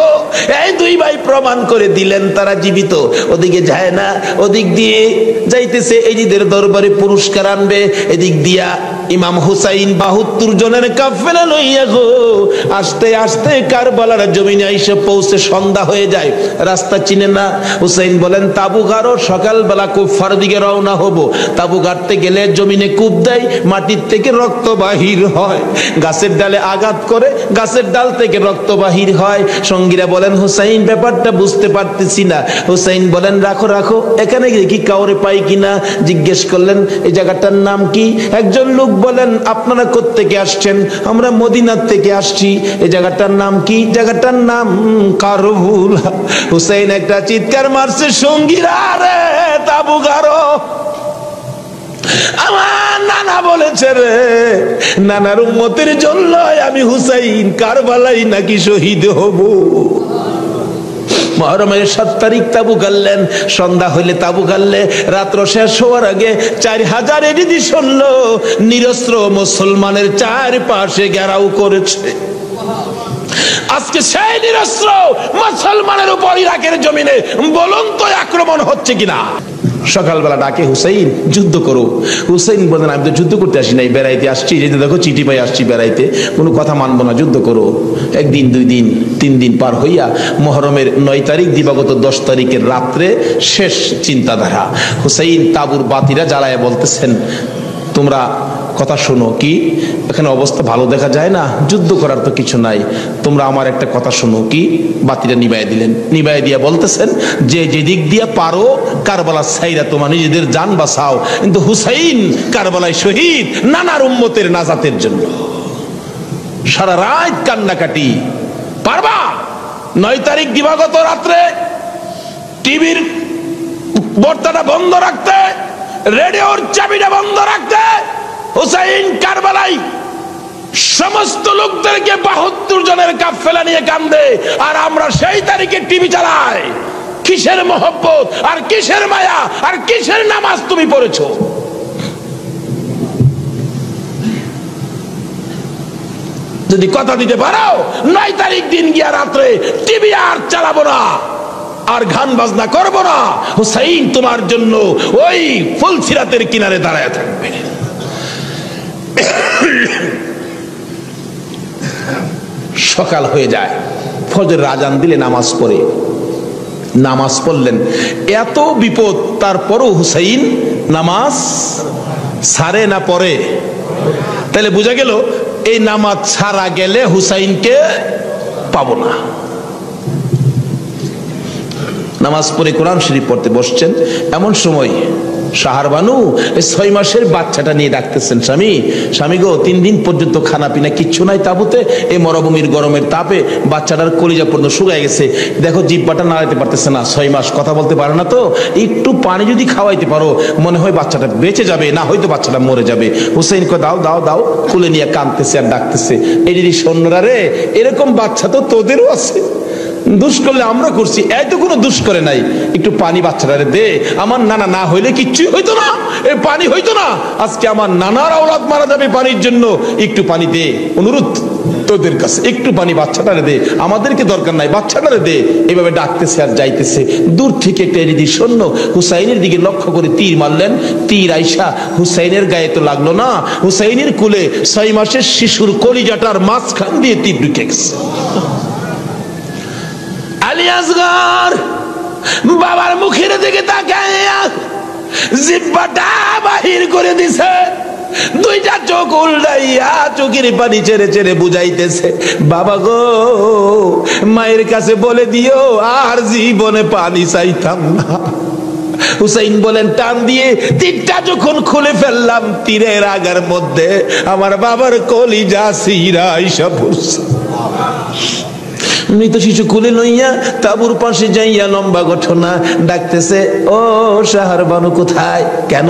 এই দুই ভাই প্রমাণ করে দিলেন তারা জীবিত। ওদিকে যায় না, ওদিক দিয়ে যাইতেছে এজিদের দরবারে পুরস্কার আনবে। এদিক দিয়া ইমাম হুসাইন 72 জনের কাফেলা লইয়া গো আস্তে আস্তে কারবালার জমিনে এসে পৌঁছে সন্ধ্যা হয়ে যায়। রাস্তা চিনে না। হুসাইন বলেন তাবু গাড়ো, সকালবেলা কুফার দিকে রওনা হব। তাবু গাড়তে গেলে জমিনে কূপ দেয়, মাটির থেকে রক্ত বাহির হয়, গাছের ডালে আঘাত করে গাছের ডাল থেকে রক্ত বাহির হয়। সঙ্গীরা বলেন হুসাইন ব্যাপারটা বুঝতে পারতেছি না। হুসাইন বলেন রাখো রাখো, এখানে কি কাউরে পাই কিনা জিজ্ঞেস করলেন এই জায়গাটার নাম কি। একজন লোক বলেন আপনারা কোত্থেকে আসছেন? আমরা মদিনার থেকে আসছি। এই জায়গাটার নাম কি? জায়গাটার নাম কারবুলা। হুসাইন একটা চিৎকার মারছে, সঙ্গীরা রে তাবু গাড়ো। আমার নানা বলেছে রে, নানার উম্মতের জন্য আমি হুসাইন কারবালাই নাকি শহীদ হব। মুহররমের 7 তারিখ তাবু গাড়লেন। সন্ধ্যা হইলে তাবু গাড়লে রাত্র শেষ হওয়ার আগে 4000 এডিদি শুনল নিরস্ত্র মুসলমানের চারপাশে ঘেরাও করেছে। আজকে সেই নিরস্ত্র মুসলমানের উপর ইরাকের জমিনে বলুন তো আক্রমণ হচ্ছে কিনা। সকালবেলা ডাকে হুসাইন যুদ্ধ করো। হুসাইন বলেন আমি তো যুদ্ধ করতে আসি নাই, বেড়াইতে আসছি। এই যে দেখো চিঠি পাই আসছি বেড়াইতে, কোনো কথা মানবো না, যুদ্ধ করো। একদিন, 2 দিন, 3 দিন পার হইয়া মুহররমের 9 তারিখ দিবাগত 10 তারিখের রাত্রে শেষ চিন্তাধারা। হুসাইন তাবুর বাতিরা জ্বালায় বলতেছেন তোমরা কথা শোনো। কি এখানে অবস্থা ভালো দেখা যায় না, যুদ্ধ করার তো কিছু নাই, তোমরা আমার একটা কথা শোনো। কি? বাতিটা নিবাই দিলেন। নিবাই দিয়া বলতেছেন যে যেদিক দিয়া পারো কারবালা ছাইরা তোমার নিজেদের জান বাঁচাও, কিন্তু হুসাইন কারবালায় শহীদ নানার উম্মতের নাজাতের জন্য। সারা রাত কান্নাকাটি। পারবা? 9 তারিখ দিবাগত রাত্রে টিভির বার্তাটা বন্ধ রাখতে, রেডিওর চাবিটা বন্ধ রাখতে। হুসাইন কারবালাই সমস্ত লোকদেরকে 72 জনের কাফেলা নিয়ে কান্দে, আর আমরা সেই তারিখে টিভি চালাই। কিসের মহব্বত আর কিসের মায়া আর কিসের নামাজ তুমি পড়েছো? যদি কথা দিতে পারো 9 তারিখ দিন গিয়া রাত্রে টিভি আর চালাবো না, আর গান বাজনা করবো না। হুসাইন তোমার জন্য ওই ফুলসিরাতের কিনারে দাঁড়ায় থাকবে। সকাল হয়ে যায়, ফজর আজান দিলে নামাজ পড়ে। নামাজ পড়লেন, এত বিপদ তারপরও হুসাইন নামাজ ছাড়ে না পড়ে। তাহলে বোঝা গেল এই নামাজ ছাড়া গেলে হুসাইনকে পাবো না। নামাজ পড়ে কোরআন শরীফ পড়তে বসছেন, এমন সময় শাহরবানু 6 মাসের বাচ্চাটা নিয়ে ডাকতেছেন, স্বামী স্বামী গো 3 দিন পর্যন্ত খানা পিনা কিচ্ছু নাই তাবুতে, এই মরুভূমির গরমের তাপে বাচ্চাটার কলিজা পর্যন্ত শুকায় গেছে, দেখো জিহ্বাটা নাড়াইতে পারতেছে না, 6 মাস কথা বলতে পারে না, তো একটু পানি যদি খাওয়াইতে পারো মনে হয় বাচ্চাটা বেঁচে যাবে, না হয়তো বাচ্চাটা মরে যাবে। হুসাইন কো দাও দাও দাও, কুলে নিয়ে কাঁদতেছে আর ডাকতেছে, এই যদি সৈন্যরা রে এরকম বাচ্চা তো তোদেরও আছে, দুষ করলে আমরা করছি, এই তো কোনো দুষ করে নাই, একটু পানি বাচ্চাটারে দে। আমার নানা না হইলে কিচ্ছুই হইতো না, এই পানি হইতো না। আজকে আমার নানার আওলাদ মারা যাবে পানির জন্য, একটু পানি দে, অনুরোধ তোদের কাছে, একটু পানি বাচ্চাটারে দে, আমাদেরকে দরকার নাই, বাচ্চাটারে দে। এইভাবে ডাকতেছে আর যাইতেছে। দূর থেকে একটা এরিদি সৈন্য হুসাইনের দিকে লক্ষ্য করে তীর মারলেন। তীর আইসা হুসাইনের গায়ে তো লাগলো না, হুসাইনের কুলে 6 মাসের শিশুর কলিজাটার মাঝখান দিয়ে তীর ঢুকে গেছে। আলী আসগর বাবার মুখের দিকে তাকাইয়া জিহ্বাটা বাহির করে দিছে, দুইটা চোখ উল্টাইয়া চোখের পানি ছেড়ে ছেড়ে বুঝাইতেছে, বাবা গো মায়ের কাছে বলে দিও আর জীবনে পানি চাইতাম না। হুসাইন বলেন, টান দিয়ে তীরটা যখন খুলে ফেললাম, তীরের আগার মধ্যে আমার বাবার কলিজা সিরা আইসা পড়ছে। মৃত শিশু কুলে লইয়া তাবুর পাশে যাইয়া লম্বা ঘটনা ডাকতেছে, ও শাহর বানু কোথায়? কেন?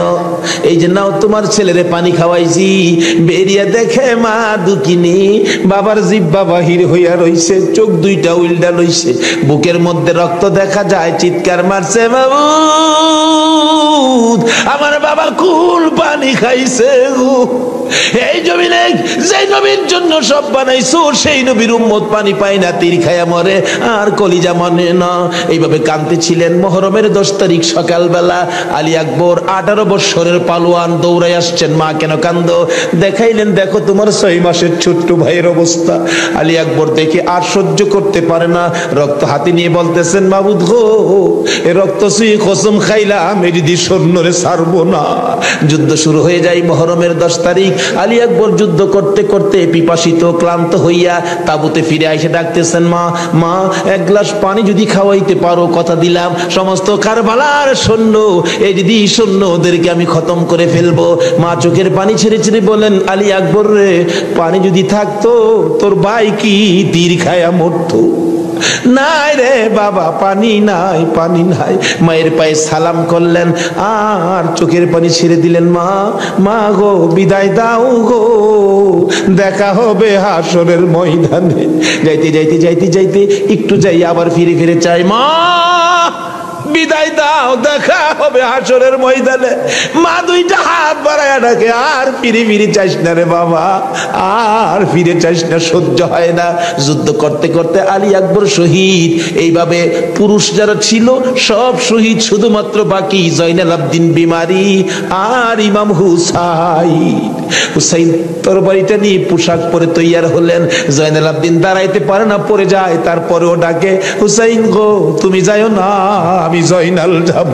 এই যে নাও তোমার ছেলেরে পানি খাওয়াইছি। বেরিয়ে দেখে মা দুকিনি, বাবার জিহ্বা বাহির হইয়া রইছে, চোখ দুইটা উল্টা লইছে, বুকের মধ্যে রক্ত দেখা যায়, চিৎকার মারছে, মাবুদ আমার বাবা কুল পানি খাইছে গো। এই জমিনে যে নবীর জন্য সব বানাইছো, সেই নবীর উম্মত পানি পায় না, তীর খায়া মরে আর কলিজা মানে না। এইভাবে কাঁদতেছিলেন। মুহররমের 10 তারিখ সকালবেলা আলী আকবর 18 বছরের পালোয়ান দৌড়াই আসছেন। মা কেন কান্দো? দেখাইলেন, দেখো তোমার 6 মাসের ছোট্ট ভাইয়ের অবস্থা। আলী আকবর দেখে আর সহ্য করতে পারে না, রক্ত হাতে নিয়ে বলতেছেন, মাবুদ গো এ রক্ত ছুঁয়ে কসম খাইলাম এই যদি সৈন্যরে ছাড়বো না। যুদ্ধ শুরু হয়ে যায় মুহররমের 10 তারিখ। আলী আকবর যুদ্ধ করতে করতে পিপাসিত ক্লান্ত হইয়া তাবুতে ফিরে এসে ডাকতেছেন, মা মা এক গ্লাস পানি যদি খাওয়াইতে পারো, কথা দিলাম সমস্ত কারবালার সৈন্য, এই যদি সৈন্য ওদেরকে আমি খতম করে ফেলবো। মা চোখের পানি ছেড়ে ছেড়ে বলেন, আলী আকবর রে, পানি যদি থাকতো তোর ভাই কি তীর খায়া মরতো? নাই রে বাবা, পানি নাই, পানি নাই। মায়ের পায়ে সালাম করলেন আর চোখের পানি ছেড়ে দিলেন। মা মা গো বিদায় দাও গো, দেখা হবে হাসরের ময়দানে। যাইতে যাইতে যাইতে যাইতে একটু যাই আবার ফিরে ফিরে চাই, মা বিদায় দাও, দেখা হবে হাসরের ময়দানে। মা দুইটা হাত বাড়ায় ডাকে, আর ফিরে ফিরে চাইস না রে বাবা, আর ফিরে চাইস না, সহ্য হয় না। যুদ্ধ করতে করতে আলী আকবর শহীদ। এইভাবে পুরুষ যারা ছিল সব শহীদ, শুধুমাত্র বাকি জয়নাল আবদিন বিমারি আর ইমাম হুসাইন। হুসাইন তরবারিটা নিয়ে পোশাক পরে তৈয়ার হলেন। জয়নাল আবদিন দাঁড়াইতে পারে না, পড়ে যায়। তারপরেও ডাকে, হুসাইন গো তুমি যাইও না, আমি জয়নাল যাব।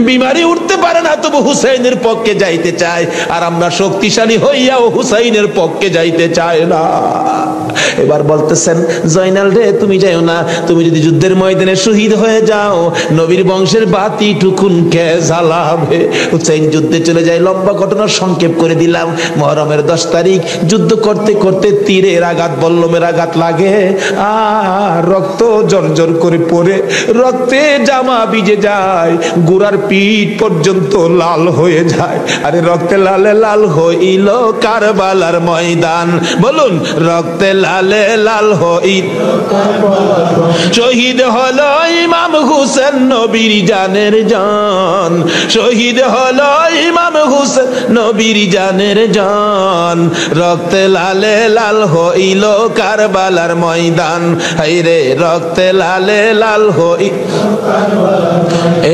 বিমারি উঠতে পারে না, তবু হুসাইনের পক্ষে যাইতে চায়। আর আমরা শক্তিশালী হইয়াও হুসাইনের পক্ষে যাইতে চায় না। এবার বলতেছেন, জয়নাল রে তুমি যাইও না, তুমি যদি যুদ্ধের ময়দানে শহীদ হয়ে যাও, নবীর বংশের বাতি টুকুন কে জ্বালাবে? হুসাইন যুদ্ধে চলে যায়। লম্বা ঘটনা সংক্ষেপ করে দিলাম। মুহররমের 10 তারিখ যুদ্ধ করতে করতে তীরের আঘাত, বল্লমের আঘাত লাগে আর রক্ত জর্জর করে পড়ে, রক্তে জামা ভিজে যায়, গোড়ার পিঠ পর্যন্ত লাল হয়ে যায়। আরে রক্তে লালে লাল হইল কারবালার ময়দান। বলুন, রক্তে লালে লাল হইল, শহীদ হলো ইমাম হুসেন নবীর জানের জান, শহীদ হলো ইমাম হুসেন নবীর জানের জান। রক্তে লালে লাল হইল কারবালার ময়দান, হায়রে রক্তে লালে লাল হইল।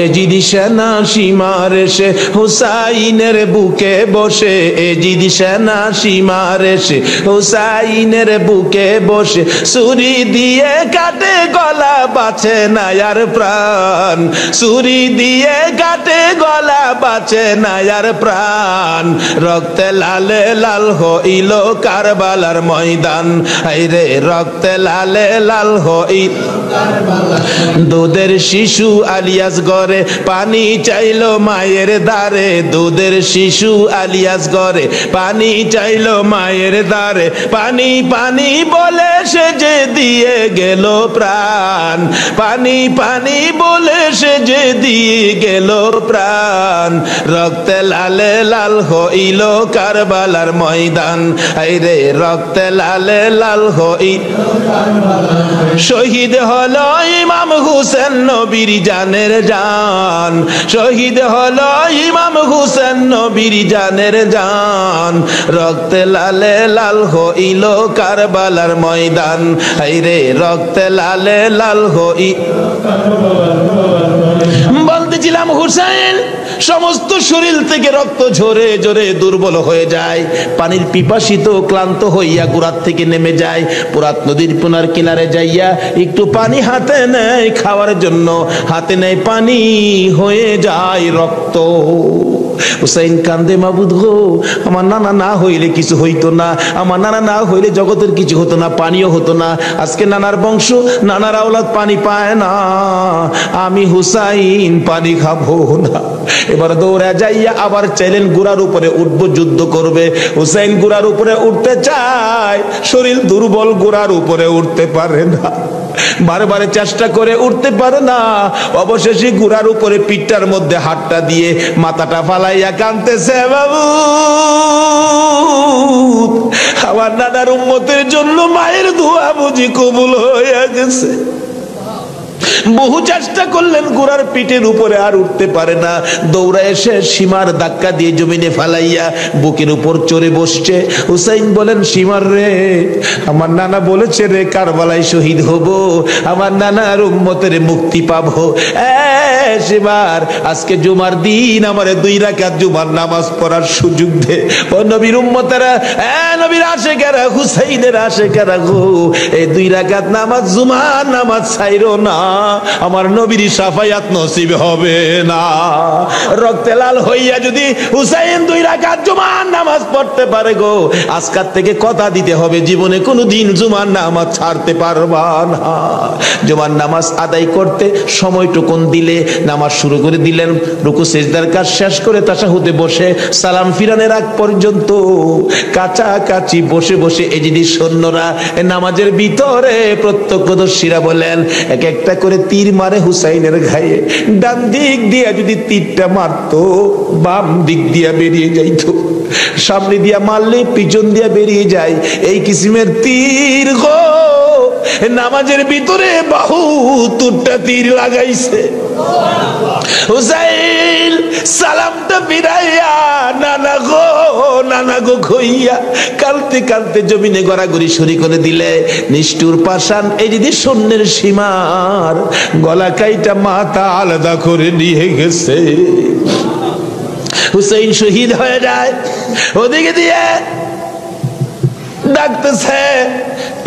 এজিদ সেনা সীমার এসে হুসাইনের বুকে বসে, এজিদ সেনা সীমার এসে হুসাইনের বুকে বসে, ছুরি দিয়ে কাটে গলা, বাঁচে না আর প্রাণ, ছুরি দিয়ে কাটে গলা, বাঁচে না আর প্রাণ। রক্তে লালে লাল হইল কারবালার ময়দান, হায়রে রক্তে লালে লাল হইল। দুধের শিশু আলী আলিয়াস ঘরে পানি চাইলো মায়ের দ্বারে, দুধের শিশু আলিয়াস ঘরে পানি চাইলো মায়ের দ্বারে, পানি পানি বলে সে যে দিয়ে গেল প্রাণ, পানি পানি বলে সে যে দিয়ে গেল প্রাণ, রক্তে লালে লাল হইল কারবালার ময়দান, আইরে রক্তে লালে লাল হইল। শহীদ হলো ইমাম হুসেন নবীর জানের জান, শহীদ হলো ইমাম হুসেন নবীর জানের জান, রক্তে লালে লাল হইল কারবালার ময়দান, আইরে রক্তে লালে লাল হই। বলতেছিলাম হুসেন সমস্ত শরীর থেকে রক্ত ঝরে ঝরে দুর্বল হয়ে যায়, পানির পিপাসিত ক্লান্ত হইয়া গুড়ার থেকে নেমে যায়, পুরাত নদীর পুনার কিনারে যাইয়া একটু পানি হাতে নেয় খাওয়ার জন্য, হাতে নেয় পানি হয়ে যায় রক্ত। হুসাইন কান্দে, মাবুদ গো আমার নানা না হইলে কিছু হইতো না, আমার নানা না হইলে জগতের কিছু হতো না, পানিও হতো না, আজকে নানার বংশ নানার আওলাদ পানি পায় না, আমি হুসাইন পানি খাবো না। এবার দৌড়া যাইয়া আবার চাইলেন গুড়ার উপরে উঠবো, যুদ্ধ করবে। হুসাইন গুড়ার উপরে উঠতে চায়, শরীর দুর্বল, গুড়ার উপরে উঠতে পারে না, বারবার চেষ্টা করে উঠতে পারে না, অবশেষে গুড়ার উপরে পিঠটার মধ্যে হাতটা দিয়ে মাথাটা ফালাইয়া কাঁদতেছে, বাবু আমার নানার উম্মতের জন্য মায়ের দোয়া বুঝি কবুল হয়ে গেছে। বহু চেষ্টা করলেন, ঘোড়ার পিঠের উপরে আর উঠতে পারে না, দৌড়া এসে সীমার ধাক্কা দিয়ে জমিনে ফালাইয়া বুকের উপর চড়ে বসছে। হুসাইন বলেন, সীমার রে আমার নানা বলেছে রে কারবালায় শহীদ হব, আমার নানার উম্মতের মুক্তি পাবো, সীমার আজকে জুমার দিন আমারে 2 রাকাত জুমার নামাজ পড়ার সুযোগ দে। ও নবীর উম্মতেরা, নবীর আশেকেরা, হুসাইনের আশেকেরা গো, এই 2 রাকাত নামাজ জুমার নামাজ ছাইরো না, আমার নবীর শাফায়াত নসিব হবে না। রক্তে লাল হইয়া যদি হুসাইন 2 রাকাত জুমার নামাজ পড়তে পারে গো, আজকাল থেকে কথা দিতে হবে জীবনে কোনোদিন জুমার নামাজ ছাড়তে পারবা না। জুমার নামাজ আদায় করতে সময়টুকুন দিলে নামাজ শুরু করে দিলেন, রুকু সিজদার কাজ শেষ করে তাশাহুদে বসে সালাম ফিরানের আগ পর্যন্ত কাছাকাছি বসে বসে এই যদি সৈন্যরা নামাজের ভিতরে প্রত্যক্ষদর্শীরা বলেন এক একটা করে তীর মারে হুসাইনের গায়ে, ডান দিক দিয়ে যদি তীরটা মারতো বাম দিক দিয়ে বেরিয়ে যাইতো, সামনে দিয়া মারলে পিছন দিয়া বেরিয়ে যায়, এই কিসিমের তীর গো নামাজের ভিতরে বাহু তুরটা তীর লাগাইছে। হুসাইন সালামটা ফিরাইয়া নানা গো কইয়া কালতে কালতে জমিনে গড়াগড়ি শুরু করে দিলে, নিষ্ঠুর পাষাণ এই যদি সৈন্যের সীমার গলা কাইটা মাথা আলাদা করে নিয়ে গেছে। হুসাইন শহীদ হয়ে যায়, ওদিকে দিয়ে ডাকতেছে।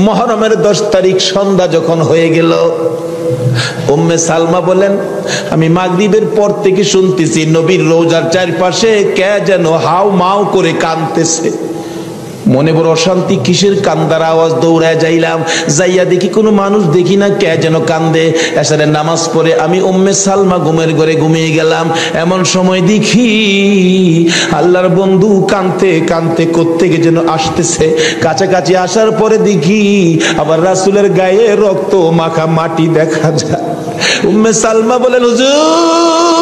মুহররমের 10 তারিখ সন্ধ্যা যখন হয়ে গেল, উম্মে সালমা বলেন আমি মাগরিবের পর থেকে শুনতেছি নবীর রওজার চারপাশে কে যেন হাউ মাউ করে কাঁদতেছে। মনে বড় অশান্তি, কিসের কান্দার আওয়াজ, দৌড়ায় যাইলাম, যাইয়া দেখি কোনো মানুষ দেখি না, কে যেন কান্দে। এশারের নামাজ পড়ে আমি উম্মে সালমা ঘুমের ঘরে ঘুমিয়ে গেলাম, এমন সময় দেখি আল্লাহর বন্ধু কাঁদতে কাঁদতে কোত্থেকে যেন আসতেছে। কাছাকাছি আসার পরে দেখি আবার রাসূলের গায়ে রক্ত মাখা মাটি দেখা যায়। উম্মে সালমা বলেন, হুজুর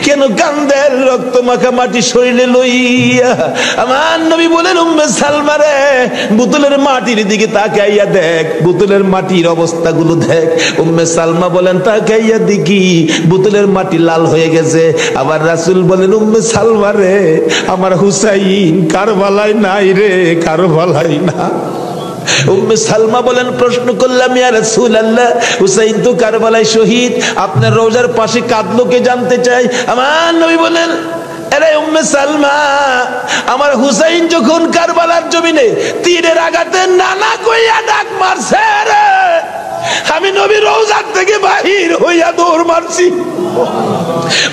কেন কান্দেন রক্ত মাখা মাটি শরীরে লইয়া? আমার নবী বলেন, উম্মে সালমা রে বোতলের মাটির দিকে তাকাইয়া দেখ, বোতলের মাটির অবস্থাগুলো দেখ। উম্মে সালমা বলেন, তাকাইয়া দেখি বোতলের মাটি লাল হয়ে গেছে। আবার রাসূল বলেন, উম্মে সালমা রে আমার হুসাইন কারবালায় নাই রে, কারবালায় না। উম্মে সালমা বলেন, প্রশ্ন করলাম ইয়া রাসূলুল্লাহ, হুসাইন তো কারবালায় শহীদ, আপনার রওজার পাশে কাঁদলো কে জানতে চাই। আমার নবী বলেন, আরে উম্মে সালমা আমার হুসাইন যখন কারবালার জমিনে তীরের আঘাতে নানা কইয়া ডাক মারছে রে, আমি নবী রওজার থেকে বাহির হইয়া দৌড় মারছি।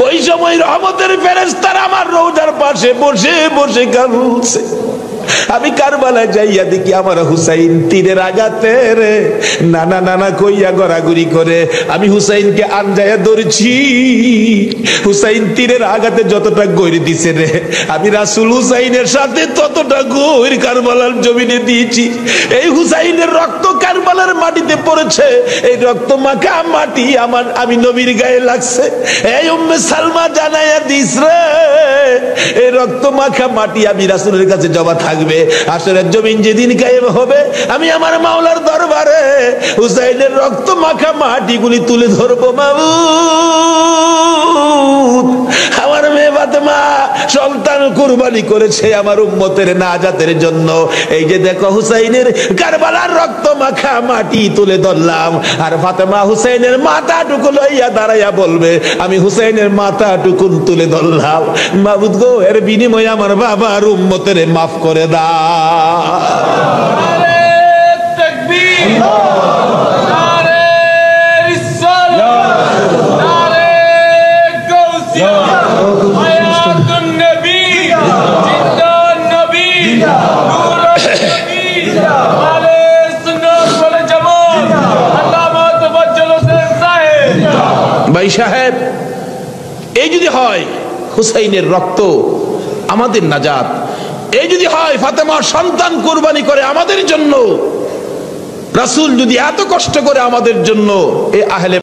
ওই সময় রহমতের ফেরেশতারা আমার রওজার পাশে বসে বসে কাঁদছে। আমি কারবালায় যাইয়া দেখি আমার হুসাইন তীরের আঘাতে রে নানা নানা কইয়া গড়াগড়ি করে। আমি হুসাইনকে আনজায়া ধরছি, হুসাইন তীরের আঘাতে যতটা গইর দিছে রে, আমি রাসূল হুসাইনের সাথে ততটা গইর কারবালার জমিনে দিয়েছি। এই হুসাইনের রক্ত কারবালার মাটিতে পড়েছে, এই রক্ত মাখা মাটি আমি নবীর গায়ে লাগছে। এই উম্মে সালমা জানাইয়া দিস রে, এই রক্ত মাখা মাটি আমি রাসূলের কাছে জমা থাকবে। আসরের জমিন যেদিন কায়েম হবে, আমি আমার মাওলার দরবারে হুসাইনের রক্ত মাখা মাটিগুলি তুলে ধরবো। মাবুদ, আমার মেয়ে ফাতেমা সন্তান কুরবানি করেছে আমার উম্মতের নাজাতের জন্য। এই যে দেখো হুসাইনের কারবালার রক্ত মাখা মাটি তুলে ধরলাম, আর ফাতেমা হুসাইনের মাথাটুকু লইয়া দাঁড়াইয়া বলবে আমি হুসাইনের মাথাটুকু তুলে ধরলাম। মাবুদ গো, এর বিনিময়ে আমার বাবার উম্মতের মাফ করে দাও। নারে তাকবীর, নারে রিসালাত, নারে গাউসিয়া, হায়াতুন নবী, জিন্দান নবী, নূরুন নবী, আলে সুন্নাত ওয়াল জামাত, আল্লামা তাফাজ্জল হোসেন সাহেব। ভাই সাহেব, এই যদি হয় হুসাইনের রক্ত আমাদের নাজাত, এই যদি হয় ফাতেমার সন্তান কুরবানি করে আমাদের জন্য, রাসূল যদি এত কষ্ট করে আমাদের জন্য, এই আহলে